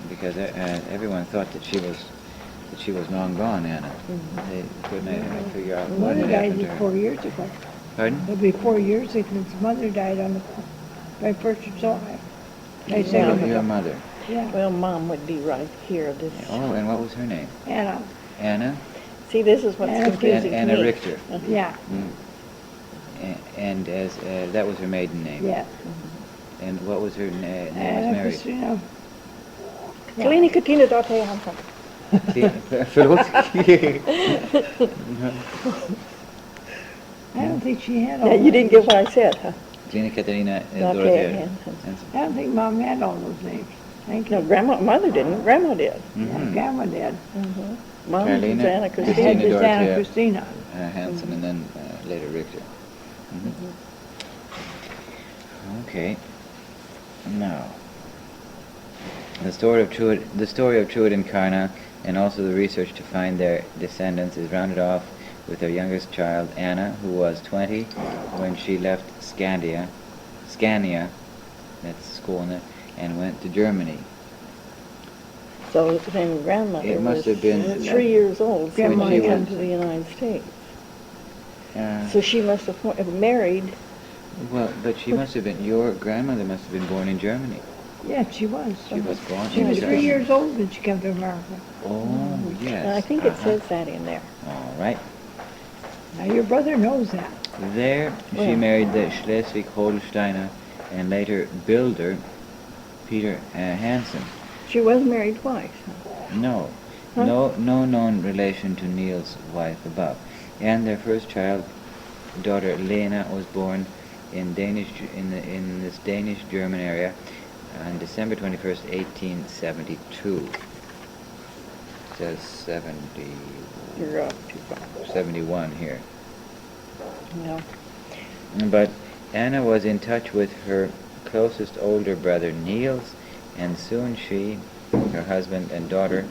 Speaker 2: Because everyone thought that she was long gone, Anna.
Speaker 1: Mm-hmm.
Speaker 2: They couldn't figure out
Speaker 3: My
Speaker 2: what
Speaker 3: mother
Speaker 2: had
Speaker 3: died
Speaker 2: happened to her.
Speaker 3: 4 years ago.
Speaker 2: Pardon?
Speaker 3: It'll be 4 years since mother died on my 1st of July. They
Speaker 1: Yeah.
Speaker 3: said,
Speaker 2: Your mother.
Speaker 3: yeah,
Speaker 1: Well, Mom would be right here. This.
Speaker 2: Oh, and what was her name?
Speaker 3: Anna,
Speaker 2: Anna?
Speaker 1: See, this is what's
Speaker 3: Anna
Speaker 1: confusing
Speaker 2: Anna
Speaker 1: me.
Speaker 2: Richter.
Speaker 3: yeah,
Speaker 2: And as that was her maiden name.
Speaker 3: yeah.
Speaker 2: And what was her name as
Speaker 3: Anna
Speaker 2: married?
Speaker 3: Christina.
Speaker 1: Kalini Katina Dotte Hansson.
Speaker 2: Förlåt?
Speaker 3: I don't think she had all
Speaker 1: Yeah, you
Speaker 3: those.
Speaker 1: didn't get what I said, huh?
Speaker 2: Lina Katarina
Speaker 1: Dorothea
Speaker 2: Dorothea
Speaker 1: Hansen.
Speaker 2: Hansen.
Speaker 3: I don't think Mom had all those names. Thank
Speaker 1: No,
Speaker 3: you.
Speaker 1: Mother didn't. Grandma did.
Speaker 3: Yeah,
Speaker 2: Mhm.
Speaker 3: Grandma did.
Speaker 1: Mom
Speaker 2: Carolina,
Speaker 1: was Anna
Speaker 3: I
Speaker 2: Christina
Speaker 1: Christina.
Speaker 3: had this Anna
Speaker 2: Dorothea.
Speaker 3: Christina.
Speaker 2: Hansen and then later Richter. Okay. Now, the story of Trued and Karna, and also the research to find their descendants, is rounded off with their youngest child, Anna, who was 20 when she left Scania, that's Skåne, and went to Germany.
Speaker 1: So then grandmother
Speaker 2: It must
Speaker 1: was
Speaker 2: have been
Speaker 1: 3 years old
Speaker 3: Grandma
Speaker 1: when she
Speaker 2: was-
Speaker 1: came to the United States.
Speaker 2: Uh,
Speaker 1: So she must have married.
Speaker 2: well, but she must have been, your grandmother must have been born in Germany.
Speaker 3: Yeah, she was.
Speaker 2: She was born
Speaker 3: She
Speaker 2: in
Speaker 3: was
Speaker 2: Germany.
Speaker 3: 3 years old when she came to America.
Speaker 2: Oh, yes.
Speaker 1: And I think it says that in there.
Speaker 2: All right.
Speaker 3: Now, your brother knows that.
Speaker 2: There, she
Speaker 1: Well.
Speaker 2: married the Schleswig-Holsteiner and later builder, Peter Hansen.
Speaker 1: She was married twice.
Speaker 2: No,
Speaker 1: Huh?
Speaker 2: no known relation to Niels' wife above. And their first child, daughter Lena, was born in this Danish-German area on December 21st, 1872. It says
Speaker 1: You're up too far.
Speaker 2: 71 here.
Speaker 1: No.
Speaker 2: But Anna was in touch with her closest older brother Niels, and soon she, her husband, and daughter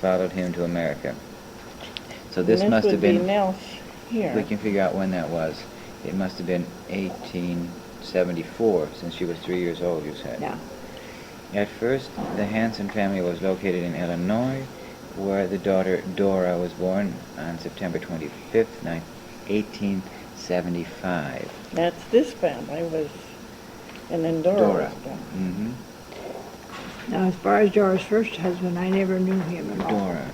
Speaker 2: followed him to America. So this
Speaker 1: And
Speaker 2: must have
Speaker 1: would be
Speaker 2: been
Speaker 1: Nels. here.
Speaker 2: We can figure out when that was. It must have been 1874, since she was 3 years old, you said.
Speaker 3: Yeah.
Speaker 2: At first, the Hanson family was located in Illinois, where the daughter Dora was born on September 25th, 1875.
Speaker 1: That's this family was, and then Dora.
Speaker 2: Dora.
Speaker 1: was born.
Speaker 2: Mm-hmm.
Speaker 3: Now, as far as Dora's first husband, I never knew him at all.
Speaker 2: Dora.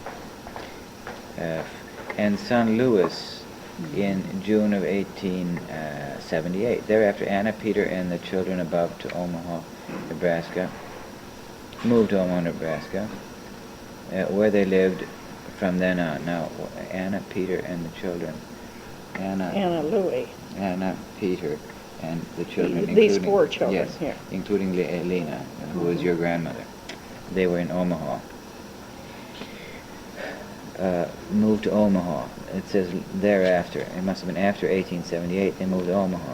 Speaker 2: And son Lois in June of 1878. Thereafter, Anna, Peter, and the children above to Omaha, Nebraska. Moved to Omaha, Nebraska, where they lived from then on. Now, Anna, Peter, and the children.
Speaker 1: Anna Louie.
Speaker 2: Anna, Peter, and the children.
Speaker 1: These
Speaker 2: including,
Speaker 1: 4 children
Speaker 2: yes,
Speaker 1: here.
Speaker 2: including Lena, who was your grandmother. They were in Omaha. Moved to Omaha. It says thereafter. It must have been after 1878 they moved to Omaha,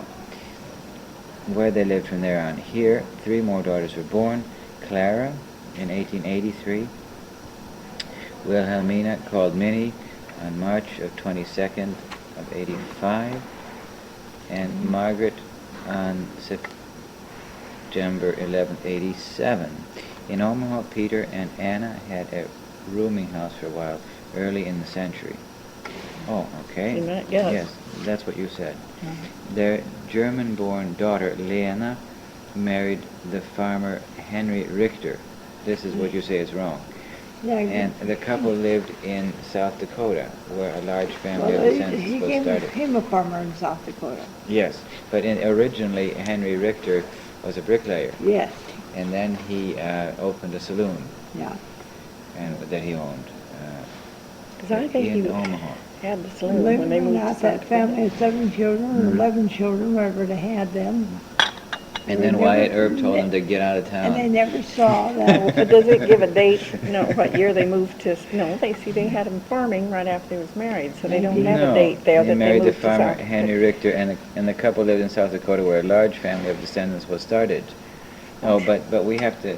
Speaker 2: where they lived from there on. Here, 3 more daughters were born. Clara in 1883. Wilhelmina, called Minnie, on March of 22nd of 85. And Margaret on September 11th, 87. In Omaha, Peter and Anna had a rooming house for a while, early in the century. Oh, okay.
Speaker 1: Yes.
Speaker 2: Yes, that's what you said. Their German-born daughter, Lena, married the farmer Henry Richter. This is what you say is wrong.
Speaker 3: Yeah,
Speaker 2: And the couple lived in South Dakota, where a large family
Speaker 3: well,
Speaker 2: of
Speaker 3: he
Speaker 2: descendants was
Speaker 3: gave
Speaker 2: started.
Speaker 3: him a farmer in South Dakota.
Speaker 2: Yes, but originally Henry Richter was a bricklayer,
Speaker 3: Yes,
Speaker 2: and then he opened a saloon
Speaker 3: yeah.
Speaker 2: and that he owned
Speaker 1: Because I think
Speaker 2: in
Speaker 1: he
Speaker 2: Omaha.
Speaker 1: had the
Speaker 3: And
Speaker 1: saloon
Speaker 3: believe
Speaker 1: when
Speaker 3: it
Speaker 1: they
Speaker 3: or
Speaker 1: moved to
Speaker 3: not,
Speaker 1: South
Speaker 3: that family had 7 children, or 11 children, wherever they had them.
Speaker 2: And
Speaker 3: They
Speaker 2: then Wyatt
Speaker 3: never-
Speaker 2: Earp told him to get out of
Speaker 3: And they
Speaker 2: town.
Speaker 3: never saw that.
Speaker 1: But does it give a date? No, what year they moved to? No, they had them farming right after they was married, so they don't have
Speaker 2: No,
Speaker 1: a date there
Speaker 2: he
Speaker 1: that they
Speaker 2: married the
Speaker 1: moved to
Speaker 2: farmer
Speaker 1: South.
Speaker 2: Henry Richter, and the couple lived in South Dakota, where a large family of descendants was started. Oh, but we have to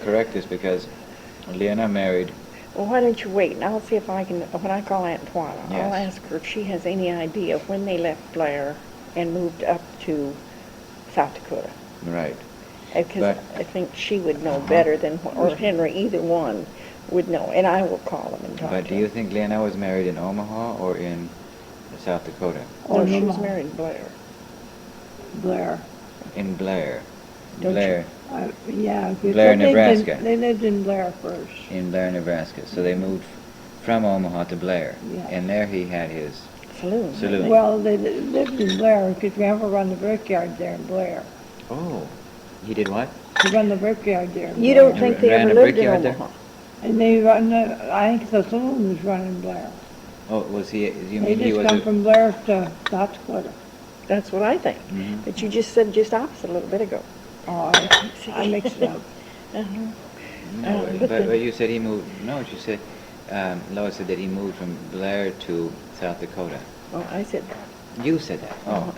Speaker 2: correct this because Lena married.
Speaker 1: Well, why don't you wait, and I'll see if I can, when I call Aunt Twyla,
Speaker 2: Yes.
Speaker 1: I'll ask her if she has any idea of when they left Blair and moved up to South Dakota.
Speaker 2: Right.
Speaker 1: Because
Speaker 2: But-
Speaker 1: I think she would know better than, or Henry, either one would know, and I will call them and talk
Speaker 2: But
Speaker 1: to
Speaker 2: do
Speaker 1: them.
Speaker 2: you think Lena was married in Omaha or in South Dakota?
Speaker 1: No, she was
Speaker 3: Omaha.
Speaker 1: married in Blair.
Speaker 3: Blair.
Speaker 2: In Blair.
Speaker 1: Don't
Speaker 2: Blair.
Speaker 3: Yeah. 'cause
Speaker 2: Blair,
Speaker 3: they lived in-
Speaker 2: Nebraska.
Speaker 3: They lived in Blair first.
Speaker 2: In Blair, Nebraska. So they moved from Omaha to Blair.
Speaker 3: Yeah.
Speaker 2: And there he had his
Speaker 1: Saloon.
Speaker 2: Saloon.
Speaker 3: Well, they lived in Blair because Grandpa run the brickyard there in Blair.
Speaker 2: Oh, he did what?
Speaker 3: He run the brickyard there in
Speaker 1: You
Speaker 3: Blair.
Speaker 1: don't think they
Speaker 2: Ran
Speaker 1: ever
Speaker 2: a
Speaker 1: lived in
Speaker 2: brickyard there?
Speaker 1: Omaha?
Speaker 3: And they run I think the saloon was run in Blair.
Speaker 2: Oh, was he? You
Speaker 3: They
Speaker 2: mean he
Speaker 3: just
Speaker 2: was?
Speaker 3: come from Blair to South Dakota.
Speaker 1: That's what I think.
Speaker 2: Mhm.
Speaker 1: But you just said just opposite a little bit ago.
Speaker 3: Oh, I mixed it up.
Speaker 2: No,
Speaker 1: but
Speaker 2: but you said he moved. No, you said Lois said that he moved from Blair to South Dakota.
Speaker 1: Oh, I said that.
Speaker 2: You said that. Oh.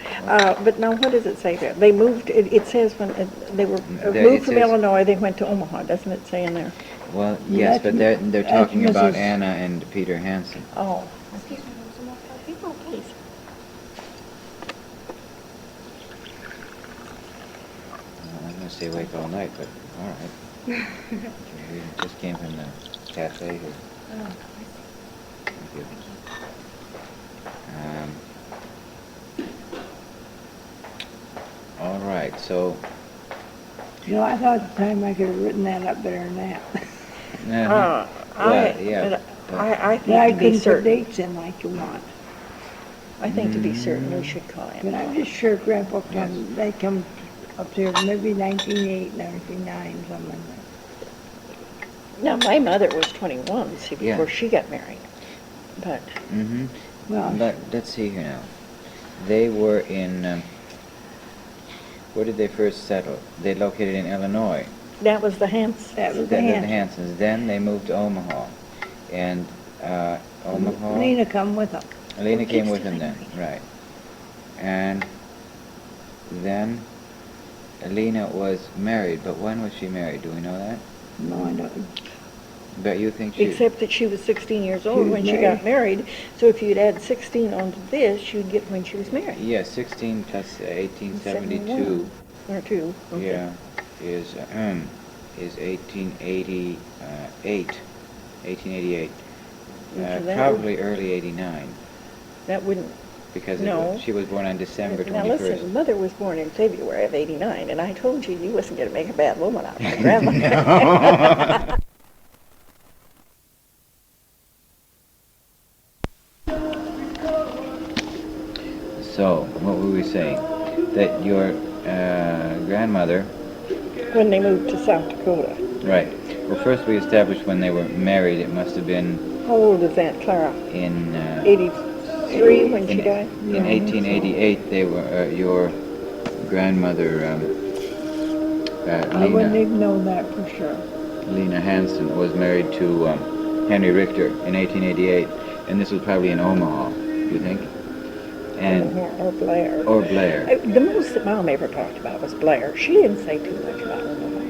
Speaker 1: But now, what does it say there? They moved, it says when they were
Speaker 2: There it
Speaker 1: moved from
Speaker 2: says-
Speaker 1: Illinois, they went to Omaha, doesn't it say in there?
Speaker 2: Well,
Speaker 3: Yeah,
Speaker 2: yes, but
Speaker 3: that's
Speaker 2: they're talking
Speaker 3: Mrs.
Speaker 2: about Anna and Peter Hansen.
Speaker 1: Oh. Excuse me, some more people, please.
Speaker 2: I'm going to stay awake all night, but all right. We just came from the cafe here. Thank you. All right, so
Speaker 3: You know, I thought at the time I could have written that up better than that.
Speaker 2: well, yeah,
Speaker 1: I
Speaker 3: But I
Speaker 1: think to be
Speaker 3: couldn't put
Speaker 1: certain,
Speaker 3: dates in like you want.
Speaker 1: I think to be certain, we should call him.
Speaker 3: But I'm just sure Grandpa
Speaker 2: Yes.
Speaker 3: they come up there maybe 1908, 1909, something like that.
Speaker 1: Now, my mother was 21, see,
Speaker 2: Yeah.
Speaker 1: before she got married. But,
Speaker 2: Mm-hmm.
Speaker 3: Well,
Speaker 2: But let's see here now. They were in. Where did they first settle? They located in Illinois.
Speaker 1: that was the Hans.
Speaker 3: that was the
Speaker 2: Then the
Speaker 3: hand.
Speaker 2: Hansons. Then they moved to Omaha, and Omaha.
Speaker 3: Lena come with them.
Speaker 2: Lena came
Speaker 1: Keeps
Speaker 2: with them then, right? And then Lena was married, but when was she married? Do we know that?
Speaker 3: No, I don't.
Speaker 2: But you think she...
Speaker 1: Except that she was 16 years old
Speaker 3: was
Speaker 1: when she got married, so if you'd add 16 onto this, you'd get when she was married.
Speaker 2: Yeah, 16 plus 1872.
Speaker 1: Or two. Okay.
Speaker 2: Yeah, is 1888. 1888.
Speaker 1: So that
Speaker 2: Probably early 89,
Speaker 1: That wouldn't.
Speaker 2: because
Speaker 1: No.
Speaker 2: she was born on December 21st.
Speaker 1: Now listen, Mother was born in February of '89, and I told you wasn't going to make a bad woman out of my grandmother.
Speaker 2: So, what were we saying? That your grandmother...
Speaker 1: When they moved to South Dakota.
Speaker 2: Right. Well, first we established when they were married, it must have been
Speaker 1: How old is Aunt Clara?
Speaker 2: in...
Speaker 1: 83 when she died?
Speaker 2: In 1888, they were your grandmother,
Speaker 3: I wouldn't
Speaker 2: Lena,
Speaker 3: even know that for sure.
Speaker 2: Lena Hansen, was married to Henry Richter in 1888, and this was probably in Omaha, you think? And
Speaker 1: Or Blair.
Speaker 2: or Blair.
Speaker 1: The most that Mom ever talked about was Blair. She didn't say too much about Omaha.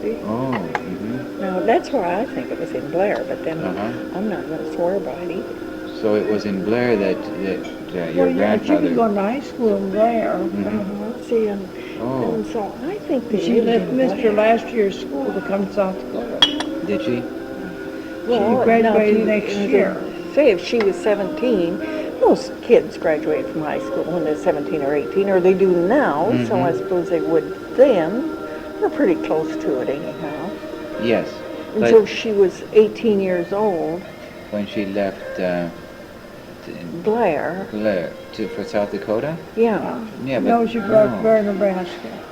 Speaker 1: See?
Speaker 2: Oh, mm-hmm.
Speaker 1: Now, that's why I think it was in Blair, but then
Speaker 2: Uh-huh.
Speaker 1: I'm not going to swear by it either.
Speaker 2: So it was in Blair that your
Speaker 3: Well, yeah, she was
Speaker 2: grandfather...
Speaker 3: going to high school in Blair.
Speaker 1: Uh-huh. See, and
Speaker 2: Oh,
Speaker 1: so I think that
Speaker 3: She left Mr. last year's school to come to South Dakota.
Speaker 2: did she?
Speaker 1: Well,
Speaker 3: She graduated
Speaker 1: now,
Speaker 3: next year.
Speaker 1: Say if she was 17, most kids graduate from high school when they're 17 or 18, or they do now, so I suppose they would then. We're pretty close to it anyhow.
Speaker 2: Yes.
Speaker 1: And
Speaker 2: But
Speaker 1: so she was 18 years old,
Speaker 2: when she left
Speaker 1: Blair,
Speaker 2: for South Dakota?
Speaker 1: yeah.
Speaker 2: Yeah, but...
Speaker 3: No, she left
Speaker 2: no.
Speaker 3: Blair, Nebraska.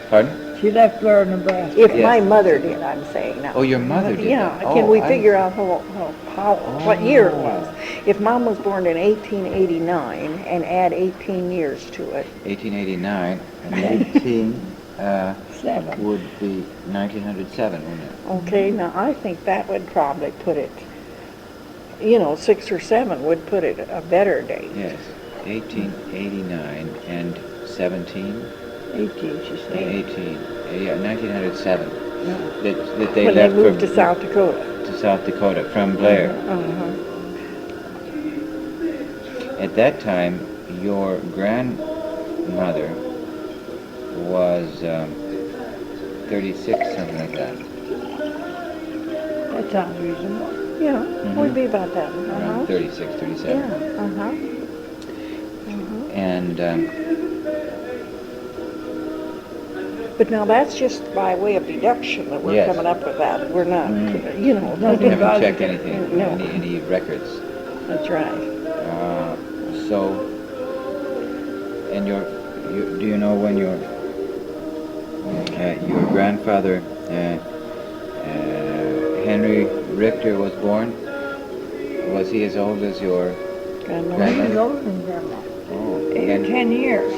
Speaker 2: Pardon?
Speaker 3: She left Blair, Nebraska.
Speaker 1: If
Speaker 2: Yes.
Speaker 1: my mother did, I'm saying now.
Speaker 2: Oh, your mother did
Speaker 1: Yeah,
Speaker 2: that.
Speaker 1: can
Speaker 2: Oh,
Speaker 1: we
Speaker 2: I-
Speaker 1: figure out what year it
Speaker 2: Oh.
Speaker 1: was? If Mom was born in 1889 and add 18 years to it,
Speaker 2: 1889, and 18
Speaker 3: Seven.
Speaker 2: would be 1907, wouldn't it?
Speaker 1: okay, now I think that would probably put it, 6 or 7 would put it a better date.
Speaker 2: Yes, 1889 and 17,
Speaker 3: 18, she said.
Speaker 2: 18, yeah, 1907.
Speaker 1: Yeah.
Speaker 2: That they
Speaker 1: When they
Speaker 2: left
Speaker 1: moved
Speaker 2: from,
Speaker 1: to South Dakota.
Speaker 2: to South Dakota from Blair.
Speaker 1: Uh-huh.
Speaker 2: At that time, your grandmother was 36, something like that.
Speaker 3: That sounds reasonable.
Speaker 1: Yeah,
Speaker 2: Mhm.
Speaker 1: would be about that.
Speaker 2: Around
Speaker 1: Uh-huh.
Speaker 2: 36, 37.
Speaker 1: Yeah, uh-huh.
Speaker 2: And
Speaker 1: But now that's just by way of deduction that we're
Speaker 2: Yes.
Speaker 1: coming up with that. We're not,
Speaker 2: Mhm.
Speaker 1: you know.
Speaker 2: we
Speaker 3: Nothing
Speaker 2: haven't
Speaker 3: about
Speaker 2: checked
Speaker 3: it.
Speaker 2: anything,
Speaker 1: No.
Speaker 2: any records.
Speaker 1: That's right.
Speaker 2: So, and do you know when your grandfather, Henry Richter, was born? Was he as old as your
Speaker 1: Grandmother.
Speaker 3: He was
Speaker 2: grandmother?
Speaker 3: older than Grandma.
Speaker 2: Oh,
Speaker 3: 8 or
Speaker 2: then,
Speaker 3: 10 years.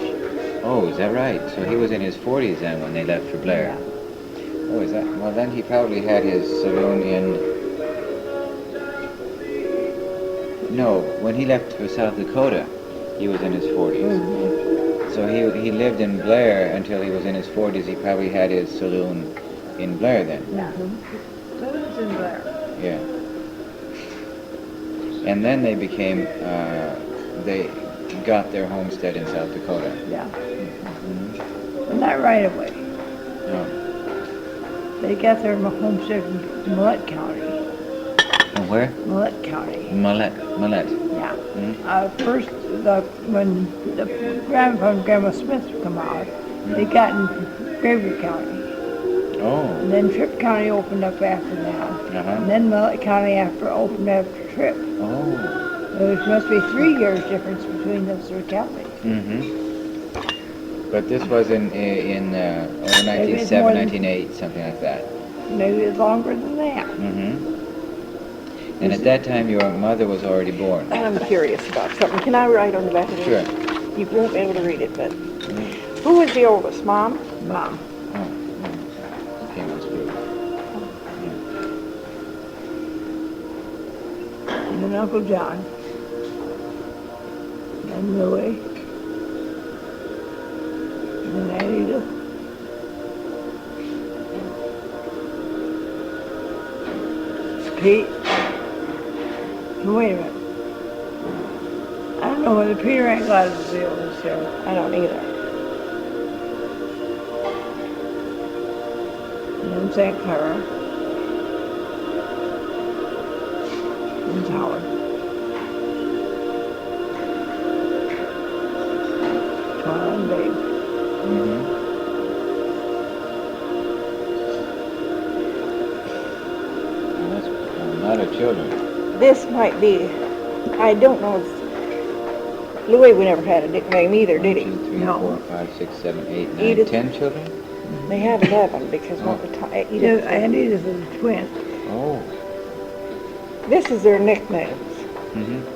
Speaker 2: oh, is that right? So he was in his 40s then when they left for Blair. Oh, is that? Well, then he probably had his saloon in... No, when he left for South Dakota, he was in his 40s. So he lived in Blair until he was in his 40s. He probably had his saloon in Blair then.
Speaker 3: Yeah. So it was in Blair.
Speaker 2: Yeah. And then they became, they got their homestead in South Dakota.
Speaker 3: Yeah.
Speaker 2: Mhm.
Speaker 3: But not right away.
Speaker 2: No.
Speaker 3: They got their homestead in Millette County.
Speaker 2: And where?
Speaker 3: Millette County.
Speaker 2: Millette.
Speaker 3: Yeah.
Speaker 2: Mhm.
Speaker 3: First, when the grandpa and Grandma Smith come out, they got in Beaver County.
Speaker 2: Oh.
Speaker 3: And then Tripp County opened up after that.
Speaker 2: Uh-huh.
Speaker 3: And then Millette County opened after Tripp.
Speaker 2: Oh.
Speaker 3: There must be 3 years difference between those 3 counties.
Speaker 2: Mm-hmm. But this was in
Speaker 3: Maybe it's
Speaker 2: 1907,
Speaker 3: more than-
Speaker 2: 1908, something like that.
Speaker 3: Maybe it's longer than that.
Speaker 2: Mm-hmm. And at that time, your mother was already born.
Speaker 1: I'm curious about something. Can I write on the back of this?
Speaker 2: Sure.
Speaker 1: You won't be able to read it, but
Speaker 2: Mhm.
Speaker 1: who was the oldest, Mom?
Speaker 3: Mom.
Speaker 2: Oh. Okay, that's good.
Speaker 3: And then Uncle John. And Louie. And then Anita. Wait a minute. I don't know whether Peter ain't got his deal this year.
Speaker 1: I don't either.
Speaker 3: And then St. Clara. And Howard. Twyla and Babe.
Speaker 2: That's a lot of children.
Speaker 1: This might be, I don't know. Louis, we never had a nickname either, did he?
Speaker 2: 1, 2, 3,
Speaker 3: No.
Speaker 2: 4, 5, 6, 7, 8, 9,
Speaker 1: Edith.
Speaker 2: 10 children?
Speaker 1: They had 11 because one of the time.
Speaker 3: Yeah, and Edith is a twin.
Speaker 2: Oh.
Speaker 1: This is their nicknames.
Speaker 2: Mm-hmm.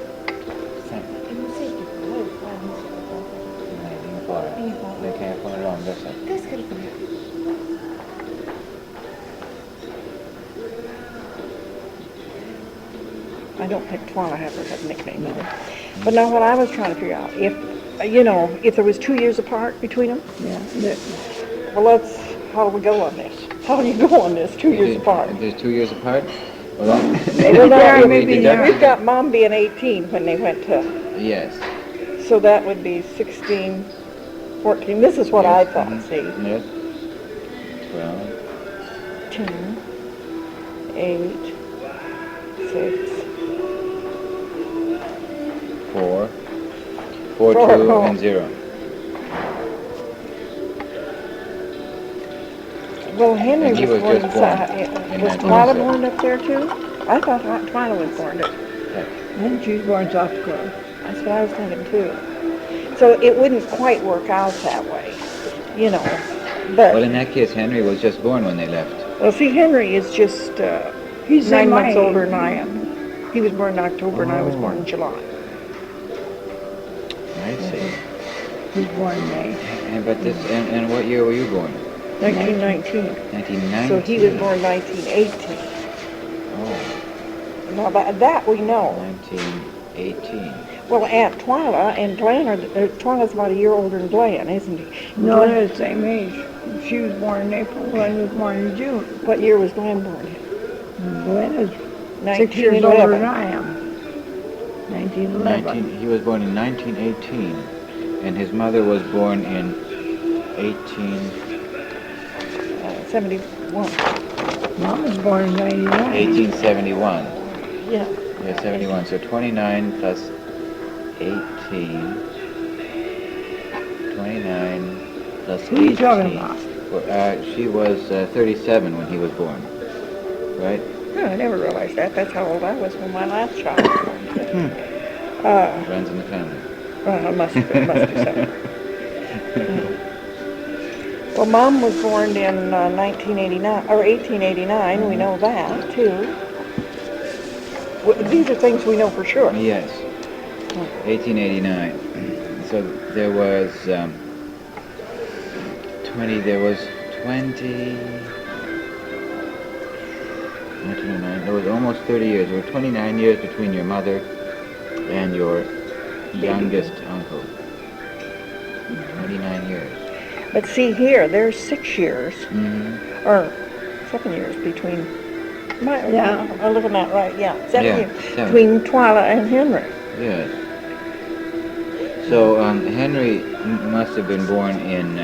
Speaker 2: They can't put it on this side.
Speaker 1: I don't think Twyla ever had a nickname either. But now what I was trying to figure out, if, you know, if there was 2 years apart between them,
Speaker 3: Yeah.
Speaker 1: well, how do we go on this? How do you go on this, 2 years apart?
Speaker 2: There's 2 years apart? Well,
Speaker 1: They were not-
Speaker 3: maybe
Speaker 1: We've got Mom being 18 when they went to,
Speaker 2: Yes.
Speaker 1: so that would be 16, 14. This is what I
Speaker 2: Yes,
Speaker 1: thought,
Speaker 2: mhm.
Speaker 1: see.
Speaker 2: Yes. 12.
Speaker 1: 10, 8, 6.
Speaker 2: 4. 4, 2,
Speaker 1: Four.
Speaker 2: and 0.
Speaker 1: Well, Henry
Speaker 2: And he
Speaker 1: was
Speaker 2: was
Speaker 1: born
Speaker 2: just born
Speaker 1: inside.
Speaker 2: in
Speaker 1: Was
Speaker 2: 1906.
Speaker 1: Twyla born up there too? I thought Twyla was born up.
Speaker 3: And she was born in South Dakota.
Speaker 1: That's what I was thinking too. So it wouldn't quite work out that way, you know. But,
Speaker 2: Well, in that case, Henry was just born when they left.
Speaker 1: well, see, Henry is just
Speaker 3: He's
Speaker 1: 9
Speaker 3: in my
Speaker 1: months
Speaker 3: age.
Speaker 1: older than I am. He was born in October and I was born in July.
Speaker 2: I see.
Speaker 3: He's born in May.
Speaker 2: And but this, and what year were you born?
Speaker 1: 1919.
Speaker 2: 1990.
Speaker 1: So he was born 1918.
Speaker 2: Oh,
Speaker 1: Now that we know.
Speaker 2: 1918.
Speaker 1: Well, Aunt Twyla and Glenn Twyla's about a year older than Glenn, isn't he?
Speaker 3: No,
Speaker 1: Glenn-
Speaker 3: they're the same age. She was born in April, Glenn was born in June.
Speaker 1: What year was Glenn born in?
Speaker 3: Glenn is 6 years
Speaker 1: 1911.
Speaker 3: older than I am. 1911.
Speaker 2: He was born in 1918, and his mother was born in
Speaker 1: 71.
Speaker 3: Mom was born in 99.
Speaker 2: 1871.
Speaker 1: Yeah.
Speaker 2: Yeah, 71. So 29 plus 18. 29 plus 18.
Speaker 3: Who are you talking about?
Speaker 2: Well, she was 37 when he was born, right?
Speaker 1: No, I never realized that. That's how old I was when my last child was born.
Speaker 2: Runs in the family.
Speaker 1: It must be so. Well, Mom was born in 1989, or 1889. We know that, too. These are things we know for sure.
Speaker 2: Yes. 1889. So there was 20. There was 20. 1909. There was almost 30 years. There were 29 years between your mother and your youngest uncle. 29 years.
Speaker 1: But see here, there's 6 years,
Speaker 2: Mm-hmm.
Speaker 1: or 7 years between.
Speaker 3: Yeah.
Speaker 1: I'm looking at right. Yeah, 7
Speaker 2: Yeah,
Speaker 1: years
Speaker 2: 7.
Speaker 1: between Twyla and Henry.
Speaker 2: Yes. So Henry must have been born in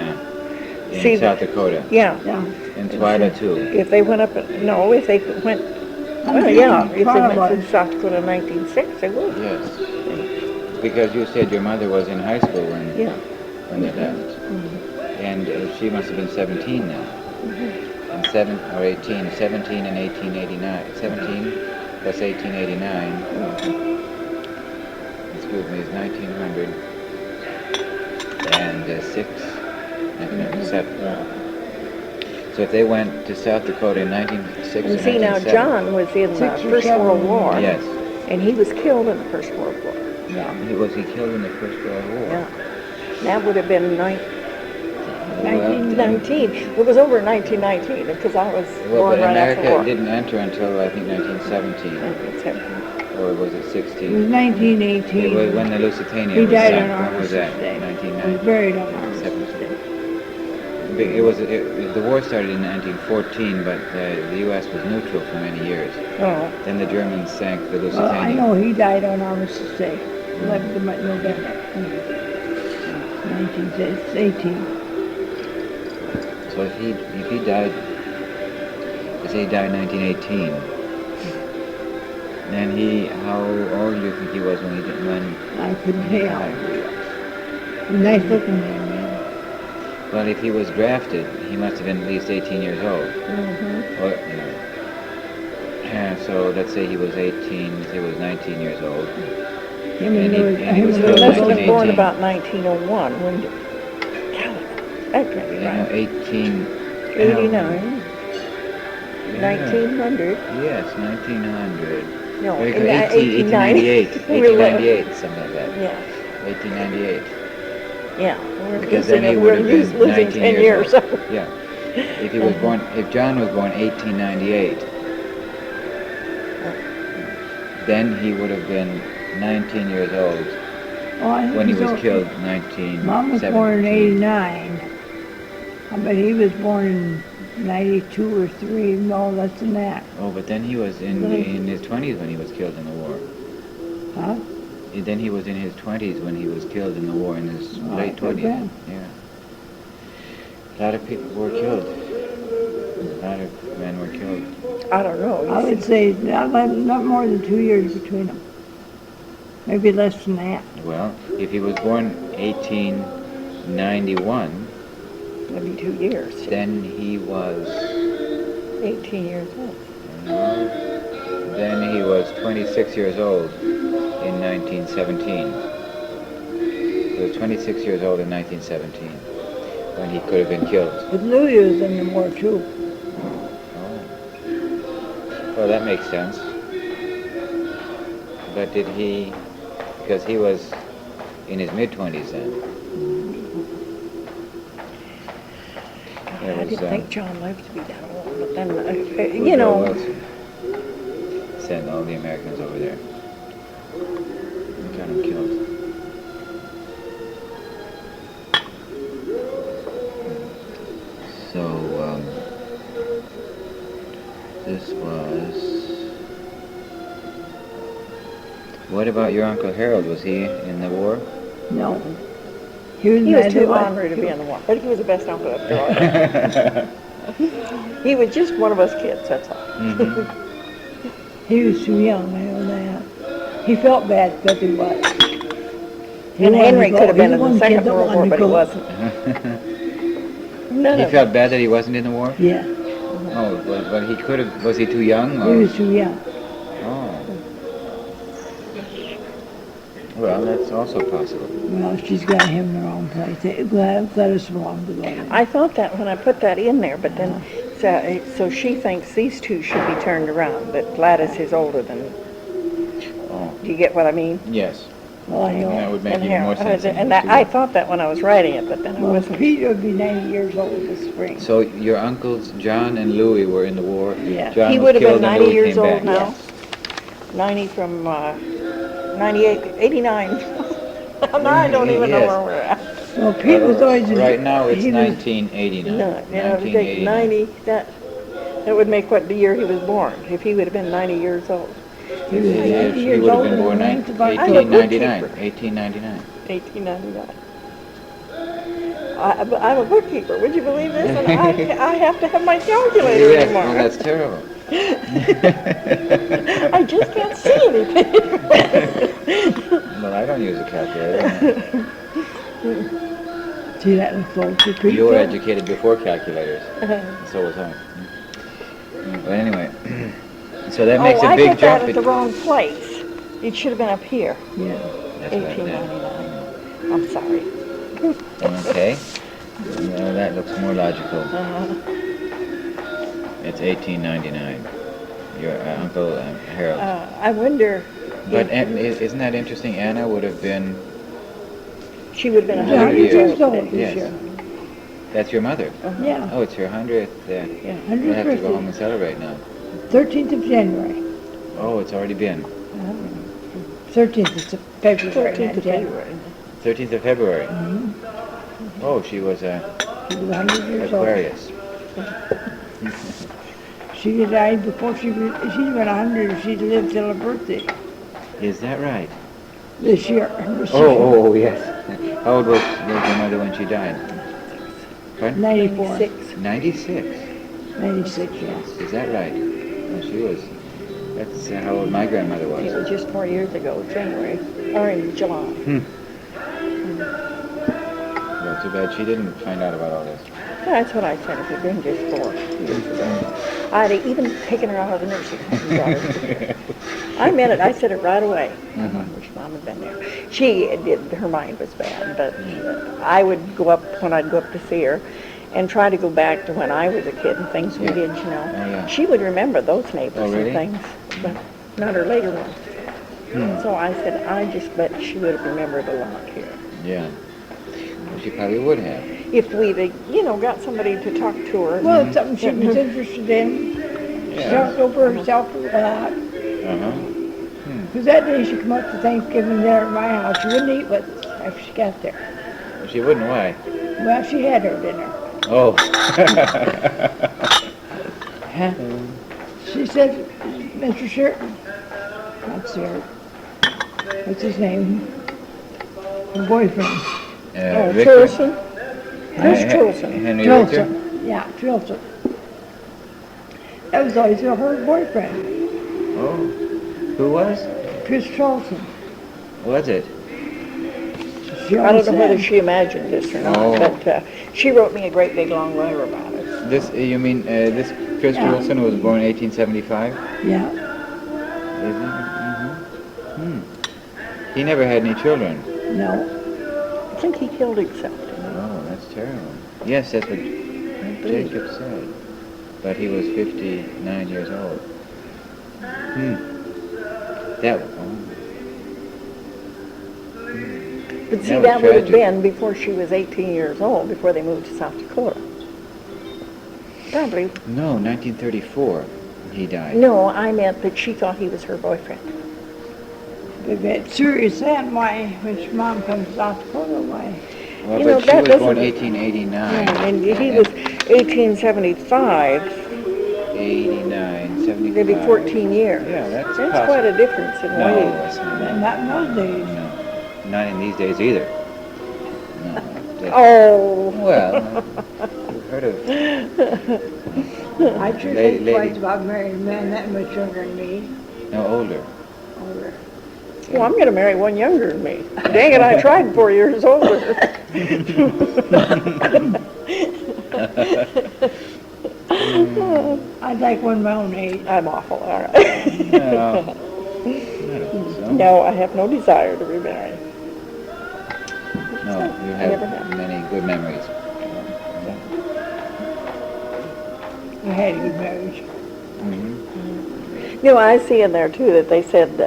Speaker 1: See,
Speaker 2: South Dakota.
Speaker 1: Yeah.
Speaker 3: Yeah.
Speaker 2: And Twyla too.
Speaker 1: If they went up, no, if they went, well, yeah, if they went to South Dakota in 1906, they would.
Speaker 2: Yes. Because you said your mother was in high school when
Speaker 1: Yeah.
Speaker 2: when they left. And she must have been 17 now. And 17 in 1889. 17 plus 1889, excuse me, is 1900 and 1907. So if they went to South Dakota in 1906
Speaker 1: And
Speaker 2: or
Speaker 1: see, now
Speaker 2: 1907.
Speaker 1: John was in the
Speaker 3: 6 or
Speaker 1: First
Speaker 3: 7,
Speaker 1: World War.
Speaker 2: Yes.
Speaker 1: And he was killed in the First World War.
Speaker 3: Yeah.
Speaker 2: Was he killed in the First World War?
Speaker 1: Yeah. That would have been
Speaker 3: 19.
Speaker 1: 19. It was over in 1919 because I was
Speaker 2: Well,
Speaker 1: born
Speaker 2: but
Speaker 1: right after
Speaker 2: America
Speaker 1: war.
Speaker 2: didn't enter until I think 1917,
Speaker 1: 1917.
Speaker 2: or was it
Speaker 3: It
Speaker 2: 16?
Speaker 3: was 1918.
Speaker 2: It was when the Lusitania
Speaker 3: He
Speaker 2: was
Speaker 3: died
Speaker 2: sunk.
Speaker 3: on
Speaker 2: When was that?
Speaker 3: Armistice Day. He was
Speaker 2: 1990.
Speaker 3: buried on Armistice Day.
Speaker 2: the war started in 1914, but the U.S. was neutral for many years.
Speaker 1: Oh,
Speaker 2: Then the Germans sank the
Speaker 3: Well, I
Speaker 2: Lusitania.
Speaker 3: know he died on Armistice Day, 11th of November, 1918.
Speaker 2: So if he died, let's say he died in 1918, then how old do you think he was when he did, when?
Speaker 3: I couldn't tell. Nice looking man,
Speaker 2: Well, if he was drafted, he must have been at least 18 years old. Or, so let's say he was 18, let's say he was 19 years old.
Speaker 3: Him
Speaker 2: And
Speaker 3: and
Speaker 2: he-
Speaker 3: Louis,
Speaker 2: and he
Speaker 3: him
Speaker 2: was
Speaker 3: and
Speaker 2: killed
Speaker 1: he
Speaker 3: Louis
Speaker 1: must have
Speaker 2: in
Speaker 1: been born
Speaker 2: 18.
Speaker 1: about 1901. When did, that can't be right.
Speaker 2: 18...
Speaker 1: 89, 1900.
Speaker 2: Yes, 1900.
Speaker 1: No,
Speaker 2: Very
Speaker 1: in
Speaker 2: good.
Speaker 1: 1898.
Speaker 2: 1898, something like that.
Speaker 1: Yeah,
Speaker 2: 1898.
Speaker 1: yeah. We're
Speaker 2: Because then he
Speaker 1: losing,
Speaker 2: would
Speaker 1: we're
Speaker 2: have been
Speaker 1: losing
Speaker 2: 19
Speaker 1: 10
Speaker 2: years
Speaker 1: years.
Speaker 2: old. Yeah. If he was born, if John was born 1898, then he would have been 19 years old
Speaker 3: Oh, I think
Speaker 2: when he
Speaker 3: he's
Speaker 2: was
Speaker 3: old.
Speaker 2: killed in 1917.
Speaker 3: Mom was born in 89. But he was born in 92 or 3, no less than that.
Speaker 2: Oh, but then he was in his 20s when he was killed in the war.
Speaker 3: Huh?
Speaker 2: Then he was in his 20s when he was killed in the war, in his late
Speaker 3: good
Speaker 2: 20s.
Speaker 3: then.
Speaker 2: Yeah. A lot of people were killed. A lot of men were killed.
Speaker 1: I don't know.
Speaker 3: I would say not more than 2 years between them. Maybe less than that.
Speaker 2: Well, if he was born 1891,
Speaker 1: Maybe 2 years.
Speaker 2: then he was
Speaker 1: 18 years old.
Speaker 2: then he was 26 years old in 1917. He was 26 years old in 1917 when he could have been killed.
Speaker 3: But Louis was in the war too.
Speaker 2: Oh. Well, that makes sense. But did he, because he was in his mid-20s then.
Speaker 1: I didn't think John lived to be that old, but then,
Speaker 2: Woodrow Wilson sent all the Americans over there. And got him killed. So, this was... What about your Uncle Harold? Was he in the war?
Speaker 3: No.
Speaker 1: he was
Speaker 3: mad
Speaker 1: too
Speaker 3: at
Speaker 1: ornery to be in the war, but he was the best uncle after all. He was just one of us kids, that's all.
Speaker 2: Mhm.
Speaker 3: He was too young, I know that. He felt bad because he was. He
Speaker 1: And
Speaker 3: wanted
Speaker 1: Henry
Speaker 3: to go.
Speaker 1: could have been
Speaker 3: He's
Speaker 1: in
Speaker 3: one
Speaker 1: the
Speaker 3: kid
Speaker 1: Second
Speaker 3: that
Speaker 1: World War,
Speaker 3: wanted
Speaker 1: but
Speaker 3: to
Speaker 1: he
Speaker 3: go.
Speaker 1: wasn't. None
Speaker 2: He
Speaker 1: of
Speaker 2: felt bad that he wasn't in the war?
Speaker 3: Yeah,
Speaker 2: Oh, but he could have, was he too young?
Speaker 3: he
Speaker 2: Or?
Speaker 3: was too young.
Speaker 2: Oh. Well, that's also possible.
Speaker 3: Well, she's got him in the wrong place. Gladys belonged to go.
Speaker 1: I thought that when I put that in there, but then, so she thinks these two should be turned around, that Gladys is older than,
Speaker 2: Oh,
Speaker 1: do you get what I mean?
Speaker 2: yes.
Speaker 3: Well, I know.
Speaker 2: That would make
Speaker 1: And
Speaker 2: even more
Speaker 1: Harold,
Speaker 2: sense.
Speaker 1: and I thought that when I was writing it, but then I
Speaker 3: Well,
Speaker 1: wasn't.
Speaker 3: Peter would be 90 years old this spring.
Speaker 2: So your uncles John and Louis were in the war.
Speaker 3: Yeah.
Speaker 2: John
Speaker 1: He
Speaker 2: was
Speaker 1: would have been
Speaker 2: killed and
Speaker 1: 90
Speaker 2: Louis
Speaker 1: years
Speaker 2: came
Speaker 1: old
Speaker 2: back.
Speaker 1: now. 90 from 98, 89. Now I don't even know
Speaker 2: Yes.
Speaker 1: where we're at.
Speaker 3: Well, Pete was always in
Speaker 2: Right now it's
Speaker 3: he was-
Speaker 2: 1989.
Speaker 1: No, you know, if you take 90, that would make what the year he was born, if he would have been 90 years old.
Speaker 3: He was 90
Speaker 2: He
Speaker 3: years
Speaker 2: would have
Speaker 3: old
Speaker 2: been
Speaker 3: in the
Speaker 2: born
Speaker 3: 9th of October.
Speaker 2: 1899. 1899.
Speaker 1: 1899. I'm a bookkeeper, would you believe this? And I have to have my calculator
Speaker 2: Yes, well,
Speaker 1: anymore.
Speaker 2: that's terrible.
Speaker 1: I just can't see anything.
Speaker 2: Well, I don't use a calculator.
Speaker 3: See that in the folder, Pete?
Speaker 2: You were educated before calculators. So was I. But anyway, so that makes
Speaker 1: Oh,
Speaker 2: a
Speaker 1: I
Speaker 2: big
Speaker 1: put that
Speaker 2: jump.
Speaker 1: at the wrong place. It should have been up here,
Speaker 3: Yeah.
Speaker 2: That's right,
Speaker 1: 1899. I'm sorry.
Speaker 2: yeah. Okay. Well, that looks more logical. It's 1899. Your Uncle Harold.
Speaker 1: I wonder
Speaker 2: But
Speaker 1: if
Speaker 2: isn't that interesting? Anna would have been...
Speaker 1: she would have been
Speaker 3: 100
Speaker 1: 100
Speaker 3: years
Speaker 1: years
Speaker 3: old
Speaker 1: old.
Speaker 3: this
Speaker 2: Yes.
Speaker 3: year.
Speaker 2: That's your mother?
Speaker 3: Yeah,
Speaker 2: Oh, it's her 100th.
Speaker 1: Yeah.
Speaker 2: We'll have to go
Speaker 3: 100th
Speaker 2: home and celebrate now.
Speaker 3: 13th of January.
Speaker 2: Oh, it's already been.
Speaker 3: 13th of February.
Speaker 1: 13th
Speaker 3: not
Speaker 1: of
Speaker 3: January.
Speaker 1: February.
Speaker 2: 13th of February. Oh, she was
Speaker 3: She was 100 years old.
Speaker 2: Aquarius.
Speaker 3: She died before she was 100. She lived till her birthday
Speaker 2: Is that right?
Speaker 3: this year.
Speaker 2: Oh, yes. How old was your mother when she died? Pardon?
Speaker 3: 94.
Speaker 2: 96.
Speaker 3: 96, yes.
Speaker 2: Is that right? Oh, she was. That's how old my grandmother was.
Speaker 1: It was just 4 years ago, January, or in July.
Speaker 2: Well, too bad she didn't find out about all this.
Speaker 1: That's what I said, if it had been just 4 years ago. I'd have even taken her out of the nursing home and brought her. I meant it, I said it right away. I wish Mom had been there. She did, her mind was bad, but I would go up, when I'd go up to see her, and try to go back to when I was a kid and things we did, you know.
Speaker 2: Oh, yeah.
Speaker 1: She would remember those neighbors
Speaker 2: Oh, really?
Speaker 1: and things, but not her later ones. So I said, I just bet she would have remembered a lot here.
Speaker 2: Yeah. Well, she probably would have.
Speaker 1: If we'd, you know, got somebody to talk to her.
Speaker 3: Well, it's something she was interested in. She talked over herself a lot. Because that day she come up to Thanksgiving dinner at my house. She wouldn't eat with us after she got there.
Speaker 2: She wouldn't, why?
Speaker 3: Well, she had her dinner.
Speaker 2: Oh.
Speaker 3: She said, Mr. Shirton, that's her, what's his name? Her boyfriend.
Speaker 2: Richter?
Speaker 1: Trilson? Who's Trilson?
Speaker 2: Henry Richter?
Speaker 3: Trilson. Yeah, Trilson. That was always her boyfriend,
Speaker 2: Oh. Who was?
Speaker 3: Chris Trilson.
Speaker 2: Was it?
Speaker 3: She
Speaker 1: I
Speaker 3: always
Speaker 1: don't know whether
Speaker 3: said-
Speaker 1: she imagined this or not,
Speaker 2: Oh.
Speaker 1: but she wrote me a great big long letter about it.
Speaker 2: This, you mean, this Chris
Speaker 3: Yeah.
Speaker 2: Wilson was born in 1875?
Speaker 3: Yeah.
Speaker 2: Is he? He never had any children.
Speaker 3: No.
Speaker 1: I think he killed himself.
Speaker 2: Oh, that's terrible. Yes, that's what Jacob said. But he was 59 years old. That was...
Speaker 1: But see,
Speaker 2: That was
Speaker 1: that would have
Speaker 2: tragic.
Speaker 1: been before she was 18 years old, before they moved to South Dakota. Probably.
Speaker 2: No, 1934 he died.
Speaker 1: No, I meant that she thought he was her boyfriend.
Speaker 3: But that's serious then, why, when your mom comes to South Dakota, why?
Speaker 2: Well,
Speaker 1: You
Speaker 2: but
Speaker 1: know,
Speaker 2: she
Speaker 1: that
Speaker 2: was born
Speaker 1: doesn't-
Speaker 2: 1889.
Speaker 1: And he was 1875,
Speaker 2: 89, 75.
Speaker 1: maybe 14 years.
Speaker 2: Yeah, that's
Speaker 1: That's
Speaker 2: possible.
Speaker 1: quite a difference in
Speaker 2: No,
Speaker 1: age.
Speaker 2: it's not.
Speaker 3: And not in those days.
Speaker 2: No, not in these days either. No.
Speaker 1: Oh.
Speaker 2: Well, you've heard of...
Speaker 3: I sure
Speaker 2: Lady-
Speaker 3: think twice about marrying a man that much younger than me.
Speaker 2: No, older.
Speaker 3: Older.
Speaker 1: Well, I'm going to marry one younger than me. Dang it, I tried 4 years older.
Speaker 3: I'd like one my own age.
Speaker 1: I'm awful, all right.
Speaker 2: No, I don't think so.
Speaker 1: No, I have no desire to remarry.
Speaker 2: No, you
Speaker 1: never
Speaker 2: have
Speaker 1: have.
Speaker 2: many good memories.
Speaker 3: We had a good marriage.
Speaker 1: You know, I see in there, too, that they said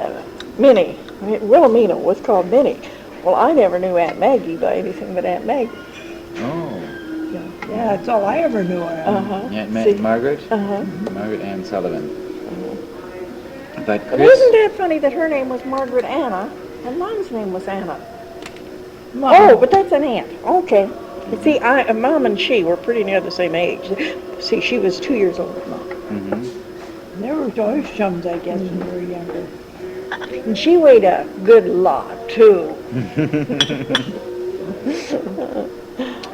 Speaker 1: Minnie, Wilhelmina was called Minnie. Well, I never knew Aunt Maggie by anything but Aunt Maggie.
Speaker 2: Oh,
Speaker 3: Yeah, that's all I ever knew of him.
Speaker 1: Uh-huh.
Speaker 2: yeah,
Speaker 1: See?
Speaker 2: Margaret?
Speaker 1: Uh-huh.
Speaker 2: Margaret Ann Sullivan. But
Speaker 1: But
Speaker 2: Chris...
Speaker 1: isn't that funny that her name was Margaret Anna and Mom's name was Anna?
Speaker 3: Mom.
Speaker 1: Oh, but that's an aunt. Okay. You see, Mom and she were pretty near the same age. See, she was 2 years older than Mom.
Speaker 3: They were always chums, I guess, when we were younger.
Speaker 1: And she weighed a good lot, too.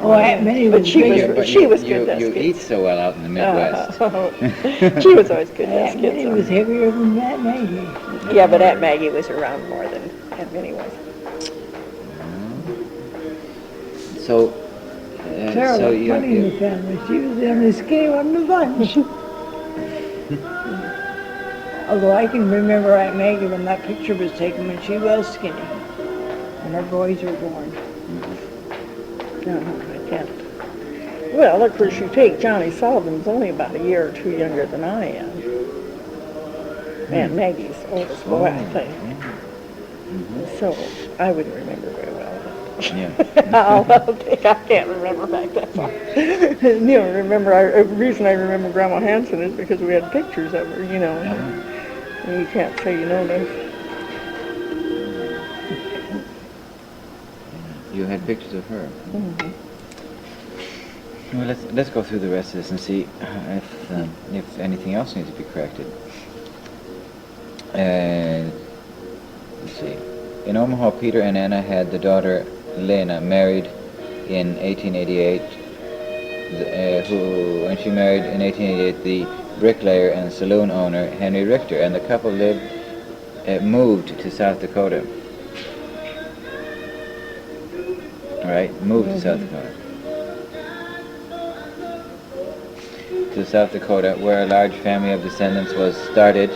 Speaker 3: Oh, Aunt Minnie was
Speaker 1: But she was-
Speaker 3: bigger.
Speaker 2: But
Speaker 1: she was good
Speaker 2: you
Speaker 1: to us
Speaker 2: eat
Speaker 1: kids.
Speaker 2: so well out in the Midwest.
Speaker 1: She was always good to us
Speaker 3: Aunt Minnie was
Speaker 1: kids.
Speaker 3: heavier than Aunt Maggie.
Speaker 1: Yeah, but Aunt Maggie was around more than Aunt Minnie was.
Speaker 2: So,
Speaker 3: Sarah
Speaker 2: so
Speaker 3: was funny in the family. She was the only skinny one in the bunch. Although I can remember Aunt Maggie when that picture was taken when she was skinny, when her boys were born.
Speaker 1: No, I can't. Well, of course, you take Johnny Sullivan's only about a year or two younger than I am. Aunt Maggie's oldest boy, I think. So I wouldn't remember very well.
Speaker 2: Yeah.
Speaker 1: I can't remember back that far. You know, the reason I remember Grandma Hanson is because we had pictures of her, you know. And you can't say you know them.
Speaker 2: You had pictures of her. Well, let's go through the rest of this and see if anything else needs to be corrected. Let's see. In Omaha, Peter and Anna had the daughter Lena, married in 1888. When she married in 1888, the bricklayer and saloon owner Henry Richter, and the couple moved to South Dakota. Right, moved to South Dakota. To South Dakota, where a large family of descendants was started,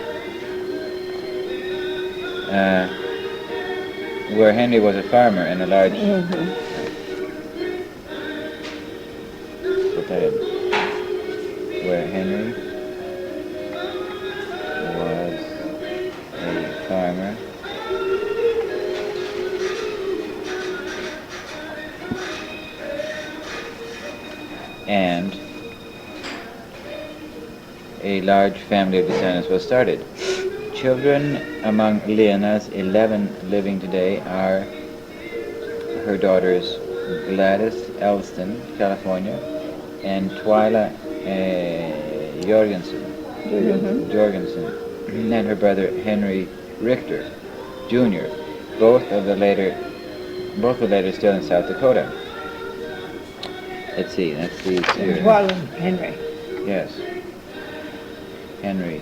Speaker 2: where Henry was a farmer and a large... Put that in. Where Henry was a farmer and a large family of descendants was started. Children among Lena's 11 living today are her daughters Gladys Elston, California, and Twyla Jorgensen, and her brother Henry Richter, Jr. Both the later still in South Dakota. Let's see, that's the series.
Speaker 3: Henry.
Speaker 2: Yes. Henry.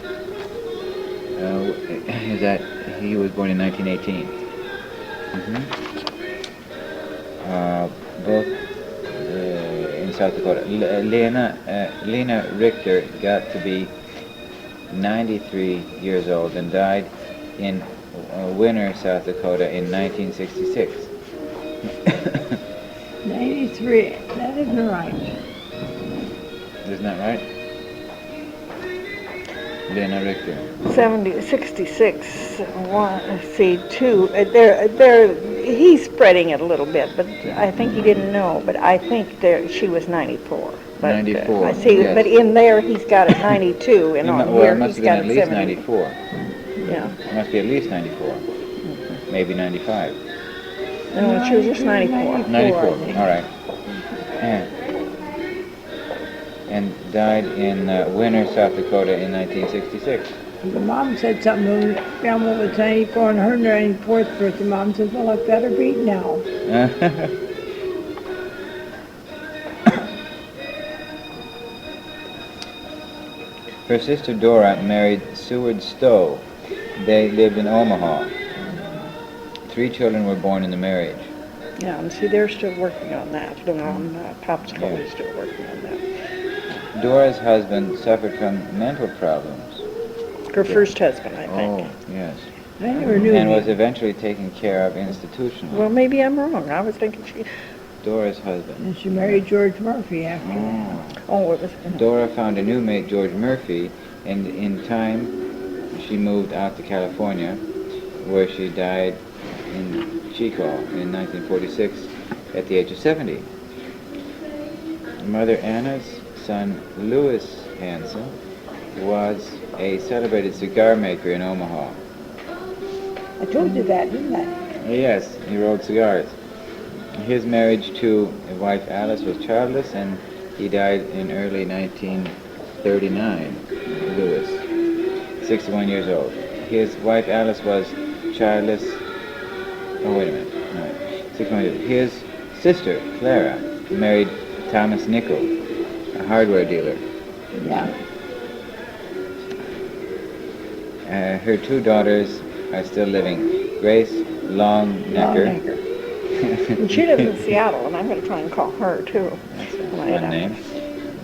Speaker 2: Is that he was born in 1918? Both in South Dakota. Lena Richter got to be 93 years old and died in Winter, South Dakota in 1966.
Speaker 3: 93. That isn't right.
Speaker 2: Isn't that right? Lena Richter.
Speaker 1: 66, he's spreading it a little bit, but I think he didn't know, but I think she was 94. But,
Speaker 2: 94,
Speaker 1: I see,
Speaker 2: yes.
Speaker 1: but in there he's got it 92, and on
Speaker 2: Well,
Speaker 1: here
Speaker 2: it must
Speaker 1: he's
Speaker 2: have
Speaker 1: got
Speaker 2: been
Speaker 1: it
Speaker 2: at least
Speaker 1: 70.
Speaker 2: 94.
Speaker 1: Yeah.
Speaker 2: It must be at least 94. Maybe 95.
Speaker 1: No, she was just 94.
Speaker 2: 94, all right. And died in Winter, South Dakota in 1966.
Speaker 3: The mom said something when Grandma was 94 and her 94th birthday. Mom says, well, I better beat now.
Speaker 2: Her sister Dora married Seward Stowe. They lived in Omaha. 3 children were born in the marriage.
Speaker 1: Yeah, and see, they're still working on that. Pop's is still working on that.
Speaker 2: Dora's husband suffered from mental problems.
Speaker 1: Her first husband, I think.
Speaker 2: Oh, yes.
Speaker 3: I never knew.
Speaker 2: And was eventually taken care of institutionally.
Speaker 1: Well, maybe I'm wrong. I was thinking she...
Speaker 2: Dora's husband.
Speaker 3: And she married George Murphy after that.
Speaker 1: Oh, it was...
Speaker 2: Dora found a new mate, George Murphy, and in time she moved out to California, where she died in Chico in 1946 at the age of 70. Mother Anna's son, Lois Hansen, was a celebrated cigar maker in Omaha.
Speaker 3: I told you that, didn't I?
Speaker 2: Yes, he rolled cigars. His marriage to wife Alice was childless, and he died in early 1939, Lewis, 61 years old. His wife Alice was childless. Oh, wait a minute. No, 61 years old. His sister, Clara, married Thomas Nickel, a hardware dealer.
Speaker 3: Yeah.
Speaker 2: Her 2 daughters are still living. Grace Longnecker.
Speaker 1: And she lives in Seattle, and I'm going to try and call her, too.
Speaker 2: That's a fun name.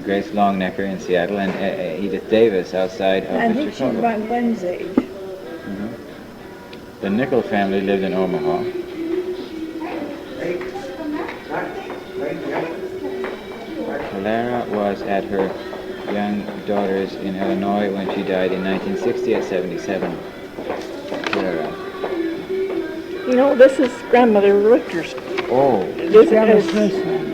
Speaker 2: Grace Longnecker in Seattle, and Edith Davis outside
Speaker 3: I
Speaker 2: of
Speaker 3: think she's
Speaker 2: Chicago.
Speaker 3: about Gwen's age.
Speaker 2: The Nickel family lived in Omaha. Clara was at her young daughter's in Illinois when she died in 1960 at 77. Clara.
Speaker 1: You know, this is Grandmother Richter's.
Speaker 2: Oh.
Speaker 3: Grandma's first one.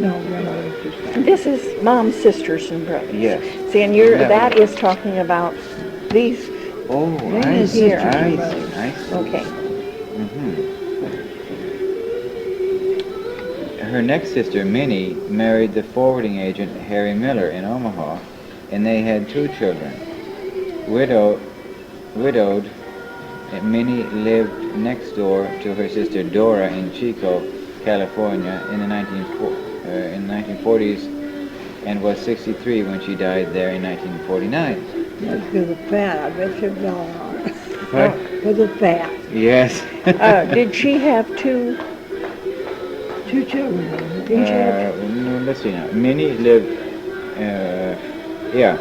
Speaker 3: No, Grandma Richter's one.
Speaker 1: This is Mom's sisters and brothers.
Speaker 2: Yes.
Speaker 1: See, and that is talking about these.
Speaker 2: Oh,
Speaker 3: They're
Speaker 2: I
Speaker 3: his
Speaker 2: see.
Speaker 3: sisters and brothers.
Speaker 2: I see.
Speaker 1: Okay.
Speaker 2: Her next sister, Minnie, married the forwarding agent Harry Miller in Omaha, and they had 2 children. Widowed, Minnie lived next door to her sister Dora in Chico, California in the 1940s, and was 63 when she died there in 1949.
Speaker 3: That's because of fat. I bet you've gone on.
Speaker 2: What?
Speaker 3: Because of fat.
Speaker 2: Yes.
Speaker 1: Did she have 2?
Speaker 3: 2 children. Didn't she have
Speaker 2: No, let's see now. Minnie lived, yeah,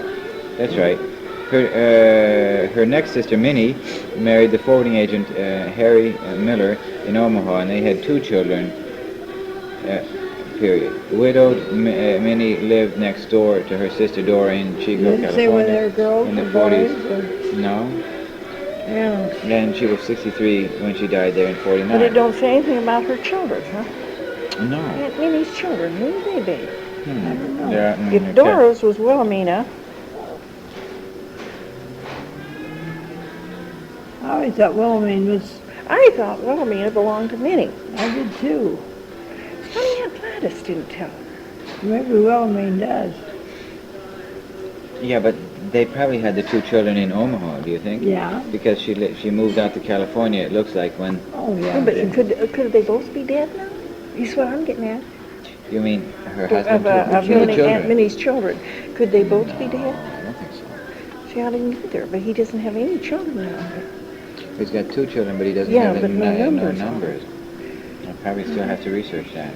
Speaker 2: that's right. Her next sister, Minnie, married the forwarding agent Harry Miller in Omaha, and they had 2 children, period. Widowed, Minnie lived next door to her sister Dora in Chico,
Speaker 3: Didn't
Speaker 2: California.
Speaker 3: say when they were girls
Speaker 2: in the
Speaker 3: or
Speaker 2: 40s.
Speaker 3: boys, or-
Speaker 2: No.
Speaker 3: Yeah.
Speaker 2: And she was 63 when she died there in 49.
Speaker 1: But it don't say anything about her children, huh?
Speaker 2: No.
Speaker 1: Aunt Minnie's children, who would they be?
Speaker 3: I don't know.
Speaker 2: Yeah,
Speaker 1: If
Speaker 2: okay.
Speaker 1: Dora's was Wilhelmina,
Speaker 3: I always thought Wilhelmine was,
Speaker 1: I thought Wilhelmina belonged to Minnie.
Speaker 3: I did too.
Speaker 1: Funny Aunt Gladys didn't tell her.
Speaker 3: Maybe Wilhelmine does.
Speaker 2: Yeah, but they probably had the 2 children in Omaha, do you think?
Speaker 3: Yeah.
Speaker 2: Because she moved out to California, it looks like, when...
Speaker 3: Oh, yeah.
Speaker 1: But could they both be dead now? Is what I'm getting at.
Speaker 2: You mean her
Speaker 1: Of,
Speaker 2: husband
Speaker 1: of
Speaker 2: took the
Speaker 1: Minnie,
Speaker 2: children?
Speaker 1: Aunt Minnie's children. Could they both be
Speaker 2: No,
Speaker 1: dead?
Speaker 2: I don't think so.
Speaker 1: See, I didn't either, but he doesn't have any children now.
Speaker 2: He's got 2 children, but he doesn't
Speaker 1: Yeah,
Speaker 2: have
Speaker 1: but no
Speaker 2: no
Speaker 1: numbers.
Speaker 2: numbers. I probably still have to research that.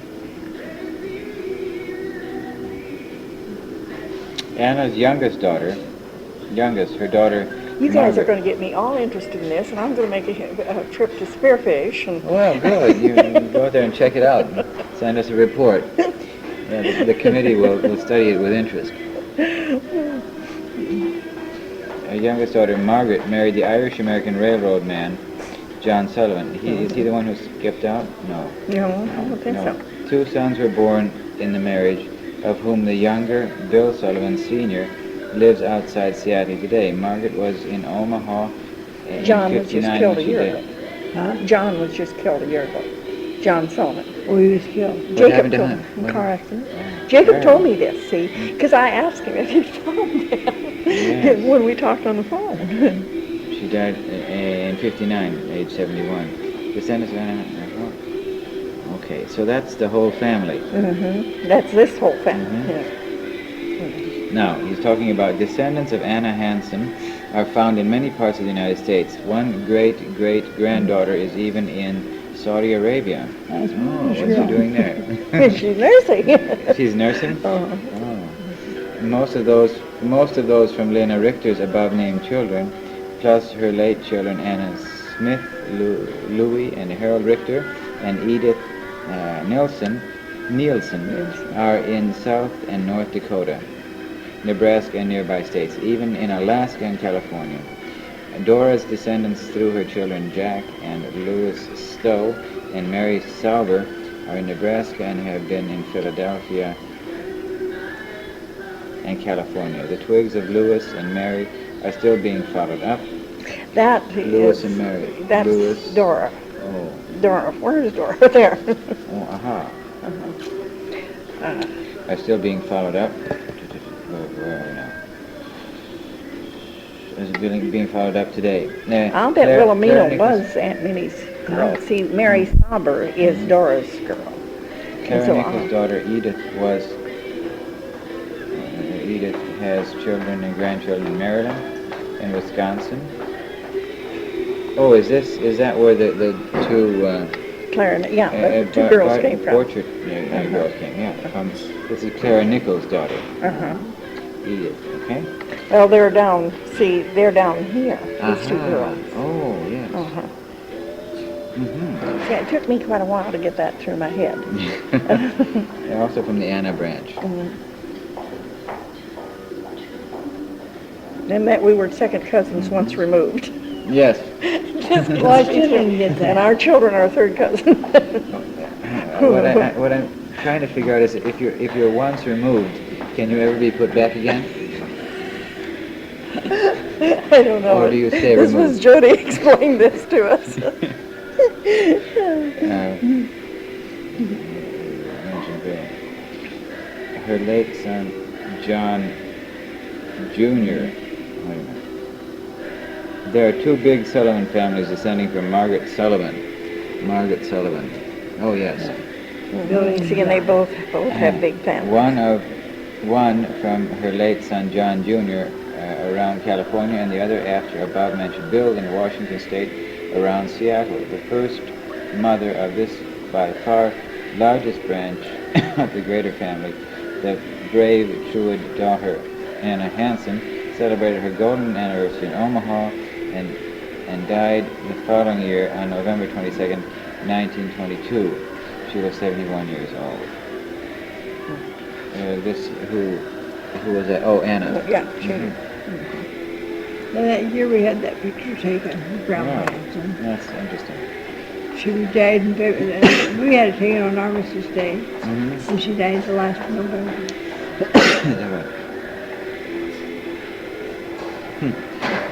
Speaker 2: Anna's youngest, her daughter...
Speaker 1: You guys are
Speaker 2: Margaret.
Speaker 1: going to get me all interested in this, and I'm going to make a trip to Spearfish. And
Speaker 2: Well, good. You go out there and check it out and send us a report. Yeah, the committee will study it with interest. Her youngest daughter, Margaret, married the Irish-American railroad man, John Sullivan. Is he the one who skipped out? No.
Speaker 1: no, I don't think
Speaker 2: No.
Speaker 1: so.
Speaker 2: 2 sons were born in the marriage, of whom the younger, Bill Sullivan Sr., lives outside Seattle today. Margaret was in Omaha in
Speaker 1: John was just
Speaker 2: 59
Speaker 1: killed
Speaker 2: when
Speaker 1: a
Speaker 2: she
Speaker 1: year
Speaker 2: died.
Speaker 1: ago.
Speaker 3: Huh?
Speaker 1: John was just killed a year ago. John Sullivan.
Speaker 3: Oh, he was killed.
Speaker 1: Jacob
Speaker 2: happened to
Speaker 1: told
Speaker 2: him?
Speaker 1: me.
Speaker 2: What
Speaker 1: Car
Speaker 2: happened?
Speaker 1: accident. Jacob
Speaker 2: Oh.
Speaker 1: told me this, see, because I asked him if he found them
Speaker 2: Yes.
Speaker 1: when we talked on the phone.
Speaker 2: She died in 59, age 71. Descendants of Anna. Okay, so that's the whole family.
Speaker 1: That's this whole family.
Speaker 2: Mhm.
Speaker 1: Yeah.
Speaker 2: Now, he's talking about descendants of Anna Hansen are found in many parts of the United States. One great-great-granddaughter is even in Saudi Arabia.
Speaker 3: That's
Speaker 2: Oh, what's
Speaker 3: Israel.
Speaker 2: she doing there?
Speaker 1: She's nursing.
Speaker 2: She's nursing?
Speaker 1: Uh-huh.
Speaker 2: Oh. Most of those from Lena Richter's above-named children, plus her late children Anna Smith, Louis, and Harold Richter, and Edith Nielsen, are in South and North Dakota, Nebraska, and nearby states, even in Alaska and California. Dora's descendants through her children Jack and Louis Stowe and Mary Sorber are in Nebraska and have been in Philadelphia and California. The twigs of Louis and Mary are still being followed up.
Speaker 1: That
Speaker 2: Louis
Speaker 1: is,
Speaker 2: and Mary.
Speaker 1: that's
Speaker 2: Louis.
Speaker 1: Dora.
Speaker 2: Oh,
Speaker 1: Dora, where is Dora? There.
Speaker 2: oh, aha. Are still being followed up. Where are we now? Is being followed up today.
Speaker 1: I'll bet Wilhelmina
Speaker 2: Nichols-
Speaker 1: was Aunt Minnie's girl. See, Mary Sorber is Dora's girl.
Speaker 2: Karen
Speaker 1: so,
Speaker 2: Nichols' daughter Edith was. Edith has children and grandchildren in Maryland and Wisconsin. Oh, is that where the 2
Speaker 1: Clara, yeah, the 2 girls came from.
Speaker 2: Orchard girls came, yeah. This is Clara Nichols' daughter,
Speaker 1: Uh-huh.
Speaker 2: Edith, okay?
Speaker 1: Well, they're down here, these 2 girls.
Speaker 2: Oh, yes.
Speaker 1: Uh-huh.
Speaker 2: Mm-hmm.
Speaker 1: Yeah, it took me quite a while to get that through my head.
Speaker 2: They're also from the Anna branch.
Speaker 1: And that we were second cousins once removed.
Speaker 2: Yes.
Speaker 3: Well, I still didn't get that.
Speaker 1: And our children are third cousins.
Speaker 2: What I'm trying to figure out is if you're once removed, can you ever be put back again?
Speaker 1: I don't know.
Speaker 2: Or do you stay
Speaker 1: This
Speaker 2: removed?
Speaker 1: was Jody explained this to us.
Speaker 2: Mentioned her late son, John Jr. Wait a minute. There are two big Sullivan families descending from Margaret Sullivan. Margaret Sullivan. Oh, yes.
Speaker 1: See, and they both have big families.
Speaker 2: One from her late son, John Jr., around California, and the other after above-mentioned Bill in Washington State, around Seattle. The first mother of this by far largest branch of the greater family, the brave Trued daughter, Anna Hansen, celebrated her golden anniversary in Omaha and died the following year on November 22nd, 1922. She was 71 years old. Who was that? Oh, Anna.
Speaker 3: Yeah, sure. And that year we had that picture taken of Grandma Hansen.
Speaker 2: That's interesting.
Speaker 3: She died in February. We had it taken on Armistice Day,
Speaker 2: Mm-hmm.
Speaker 3: and she died the last of November.
Speaker 2: Is that right?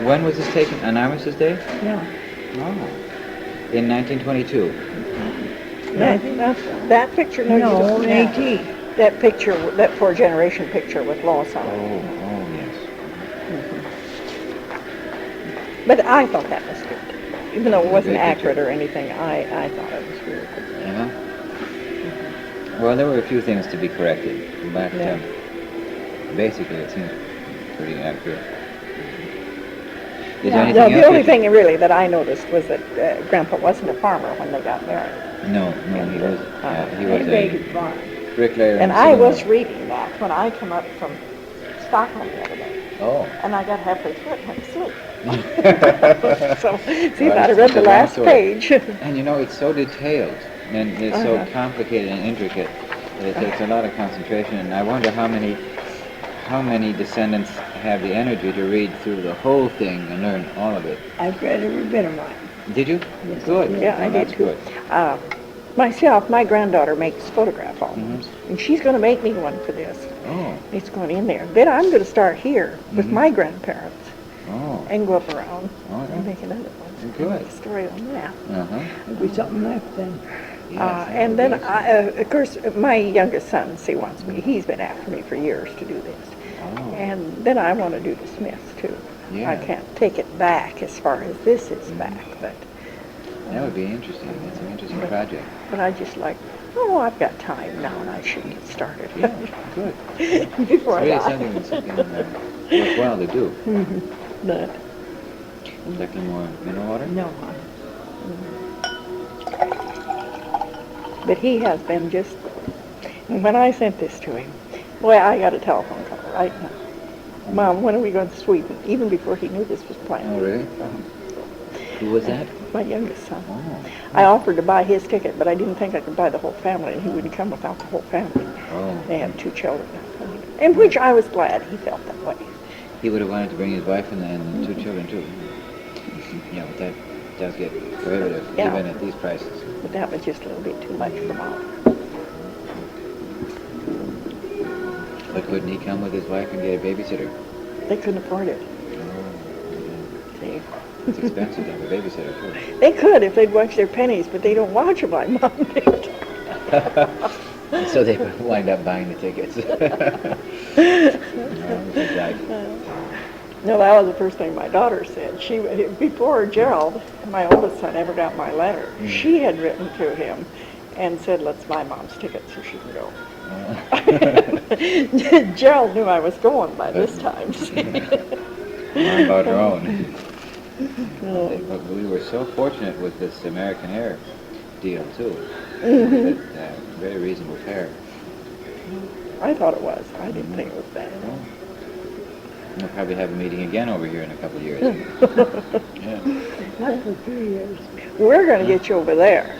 Speaker 2: When was this taken? On Armistice Day?
Speaker 3: Yeah.
Speaker 2: Oh. In 1922.
Speaker 1: That picture.
Speaker 3: No,
Speaker 1: you
Speaker 3: in
Speaker 1: don't-
Speaker 3: 18.
Speaker 1: That picture, that four-generation picture with Lois on it.
Speaker 2: Oh, yes.
Speaker 1: But I thought that was good. Even though it wasn't
Speaker 2: Great picture.
Speaker 1: accurate or anything, I thought it was really good.
Speaker 2: Yeah. Well, there were a few things to be corrected, but
Speaker 1: Yeah.
Speaker 2: basically it seems pretty accurate. Is there
Speaker 1: Yeah,
Speaker 2: anything
Speaker 1: the
Speaker 2: else
Speaker 1: only
Speaker 2: you-
Speaker 1: thing really that I noticed was that Grandpa wasn't a farmer when they got married.
Speaker 2: No, he was. He was
Speaker 3: And
Speaker 2: a
Speaker 3: Bacon Farm.
Speaker 2: bricklayer.
Speaker 1: And
Speaker 2: in
Speaker 1: I was
Speaker 2: Sonoma.
Speaker 1: reading that when I came up from Stockholm the other day.
Speaker 2: Oh.
Speaker 1: And I got halfway through it and went to sleep. So, see, if
Speaker 2: Well,
Speaker 1: I'd have
Speaker 2: it's
Speaker 1: read
Speaker 2: a
Speaker 1: the
Speaker 2: long
Speaker 1: last
Speaker 2: story.
Speaker 1: page.
Speaker 2: And you know, it's so detailed and it's so complicated and intricate that it takes a lot of concentration. And I wonder how many descendants have the energy to read through the whole thing and learn all of it.
Speaker 3: I've read every bit of mine.
Speaker 2: Did you?
Speaker 3: Yes,
Speaker 2: Good.
Speaker 3: I
Speaker 1: Yeah, I
Speaker 2: Well,
Speaker 1: did
Speaker 2: that's
Speaker 1: too.
Speaker 2: good.
Speaker 1: Myself, my granddaughter makes photograph albums, and she's going to make me one for this.
Speaker 2: Oh.
Speaker 1: It's going in there. Then I'm going to start here with my grandparents
Speaker 2: Oh.
Speaker 1: and go up around
Speaker 2: Oh, yeah.
Speaker 1: and make another one.
Speaker 2: Good.
Speaker 1: Make a story on that.
Speaker 2: Uh-huh.
Speaker 3: There'll be something left then.
Speaker 2: Yes,
Speaker 1: And then,
Speaker 2: yes.
Speaker 1: of course, my youngest son, he wants me. He's been after me for years to do this.
Speaker 2: Oh.
Speaker 1: And then I want to do the Smiths too.
Speaker 2: Yeah.
Speaker 1: I can't take it back as far as this is back, but
Speaker 2: That would be interesting. That's an interesting project.
Speaker 1: I just like, oh, I've got time now, and I should get started.
Speaker 2: Yeah, good.
Speaker 1: Before
Speaker 2: It's
Speaker 1: I
Speaker 2: really
Speaker 1: die.
Speaker 2: something worthwhile to do.
Speaker 1: But,
Speaker 2: Like more mineral water?
Speaker 3: No,
Speaker 1: but he has been just. When I sent this to him, boy, I got a telephone call right now. Mom, when are we going to Sweden? Even before he knew this was planned.
Speaker 2: Oh, really? Who was that?
Speaker 1: My youngest son.
Speaker 2: Oh.
Speaker 1: I offered to buy his ticket, but I didn't think I could buy the whole family, and he wouldn't come without the whole family.
Speaker 2: Oh.
Speaker 1: They had 2 children. And which I was glad he felt that way.
Speaker 2: He would have wanted to bring his wife and 2 children, too. Yeah, but that does get prohibitive,
Speaker 1: Yeah.
Speaker 2: even at these prices.
Speaker 1: But that was just a little bit too much for Mom.
Speaker 2: But couldn't he come with his wife and get a babysitter?
Speaker 1: They couldn't afford it.
Speaker 2: Oh,
Speaker 1: See?
Speaker 2: it's expensive to have a babysitter, too.
Speaker 1: They could if they'd watch their pennies, but they don't watch them like Mom did.
Speaker 2: So they would wind up buying the tickets.
Speaker 1: No, that was the first thing my daughter said. Before Gerald, my oldest son, ever got my letter, she had written to him and said, let's buy Mom's ticket so she can go. Gerald knew I was going by this time.
Speaker 2: Not about her own. But we were so fortunate with this American Air deal, too. That, very reasonable fare.
Speaker 1: I thought it was. I didn't think it was bad at all.
Speaker 2: We'll probably have a meeting again over here in a couple of years. Yeah.
Speaker 3: not for 3 years.
Speaker 1: We're going to get you over there.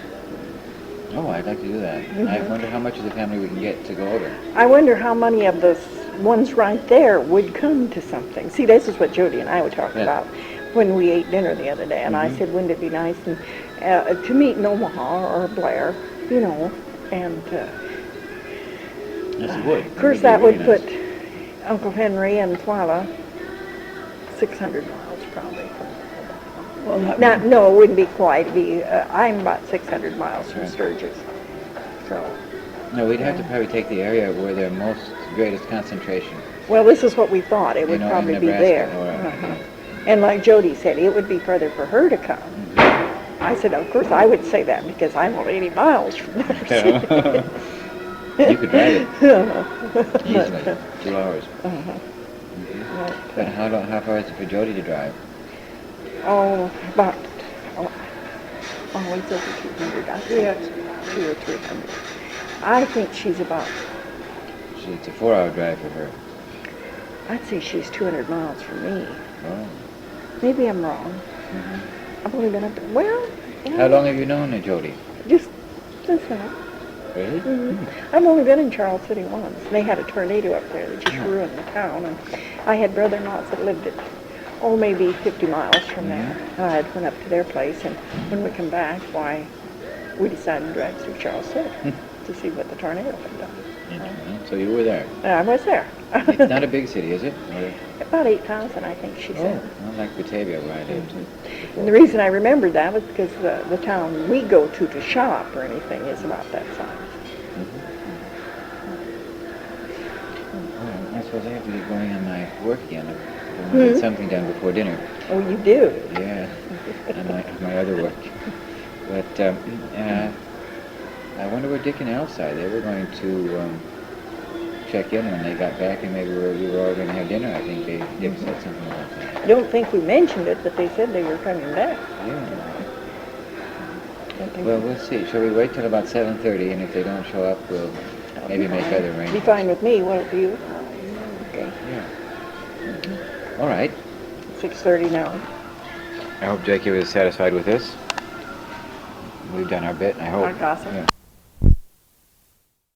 Speaker 2: Oh, I'd like to do that. I wonder how much of the family we can get to go over.
Speaker 1: I wonder how many of those ones right there would come to something. See, this is what Jody and I were talking
Speaker 2: Yeah.
Speaker 1: about when we ate dinner the other day. And I said, wouldn't it be nice to meet in Omaha or Blair, you know, and
Speaker 2: Yes, it would.
Speaker 1: of course that would put Uncle Henry and Twyla 600 miles probably.
Speaker 3: Well, that
Speaker 1: No, it wouldn't be quite. It'd be, I'm about 600 miles from
Speaker 2: Right.
Speaker 1: Sturgis. So,
Speaker 2: No, we'd have to probably take the area where they're greatest concentration.
Speaker 1: Well, this is what we thought. It would
Speaker 2: in
Speaker 1: probably be
Speaker 2: Nebraska,
Speaker 1: there. And like Jody said, it would be further for her to come. I said, of course I would say that because I'm only 80 miles from there.
Speaker 2: You could drive it easily, 2 hours. But how far is it for Jody to drive?
Speaker 1: Oh, about, it's over 200. I think it's 200 or 300. I think she's about,
Speaker 2: It's a 4-hour drive for her.
Speaker 1: I'd say she's 200 miles from me.
Speaker 2: Oh.
Speaker 1: Maybe I'm wrong. I've only been up there, well,
Speaker 2: How long have you known Jody?
Speaker 1: just since now.
Speaker 2: Really?
Speaker 1: I've only been in Charles City once. They had a tornado up there that just ruined the town. And I had brother-in-laws that lived at, maybe 50 miles from there. And I had went up to their place, and when we come back, we decided to drive through Charles City to see what the tornado had done.
Speaker 2: So you were there.
Speaker 1: I was there.
Speaker 2: It's not a big city, is it? Or...
Speaker 1: About 8,000, I think she said.
Speaker 2: Not like Batavia where I lived.
Speaker 1: And the reason I remembered that was because the town we go to shop or anything is about that size.
Speaker 2: Well, I suppose I have to get going on my work again. I want to get something done before dinner.
Speaker 1: Oh, you do?
Speaker 2: Yeah, and my other work. But I wonder where Dick and Elsa are. They were going to check in when they got back, and maybe we were all going to have dinner. I think Dick said something about that.
Speaker 1: I don't think we mentioned it, but they said they were coming back.
Speaker 2: Yeah. Well, we'll see. Shall we wait till about 7:30, and if they don't show up, we'll maybe make other arrangements.
Speaker 1: Be fine with me, won't you? Okay.
Speaker 2: Yeah. All right.
Speaker 1: 6:30 now.
Speaker 2: I hope Jackie was satisfied with this. We've done our bit, I hope.
Speaker 1: Our gossip.
Speaker 2: Yeah.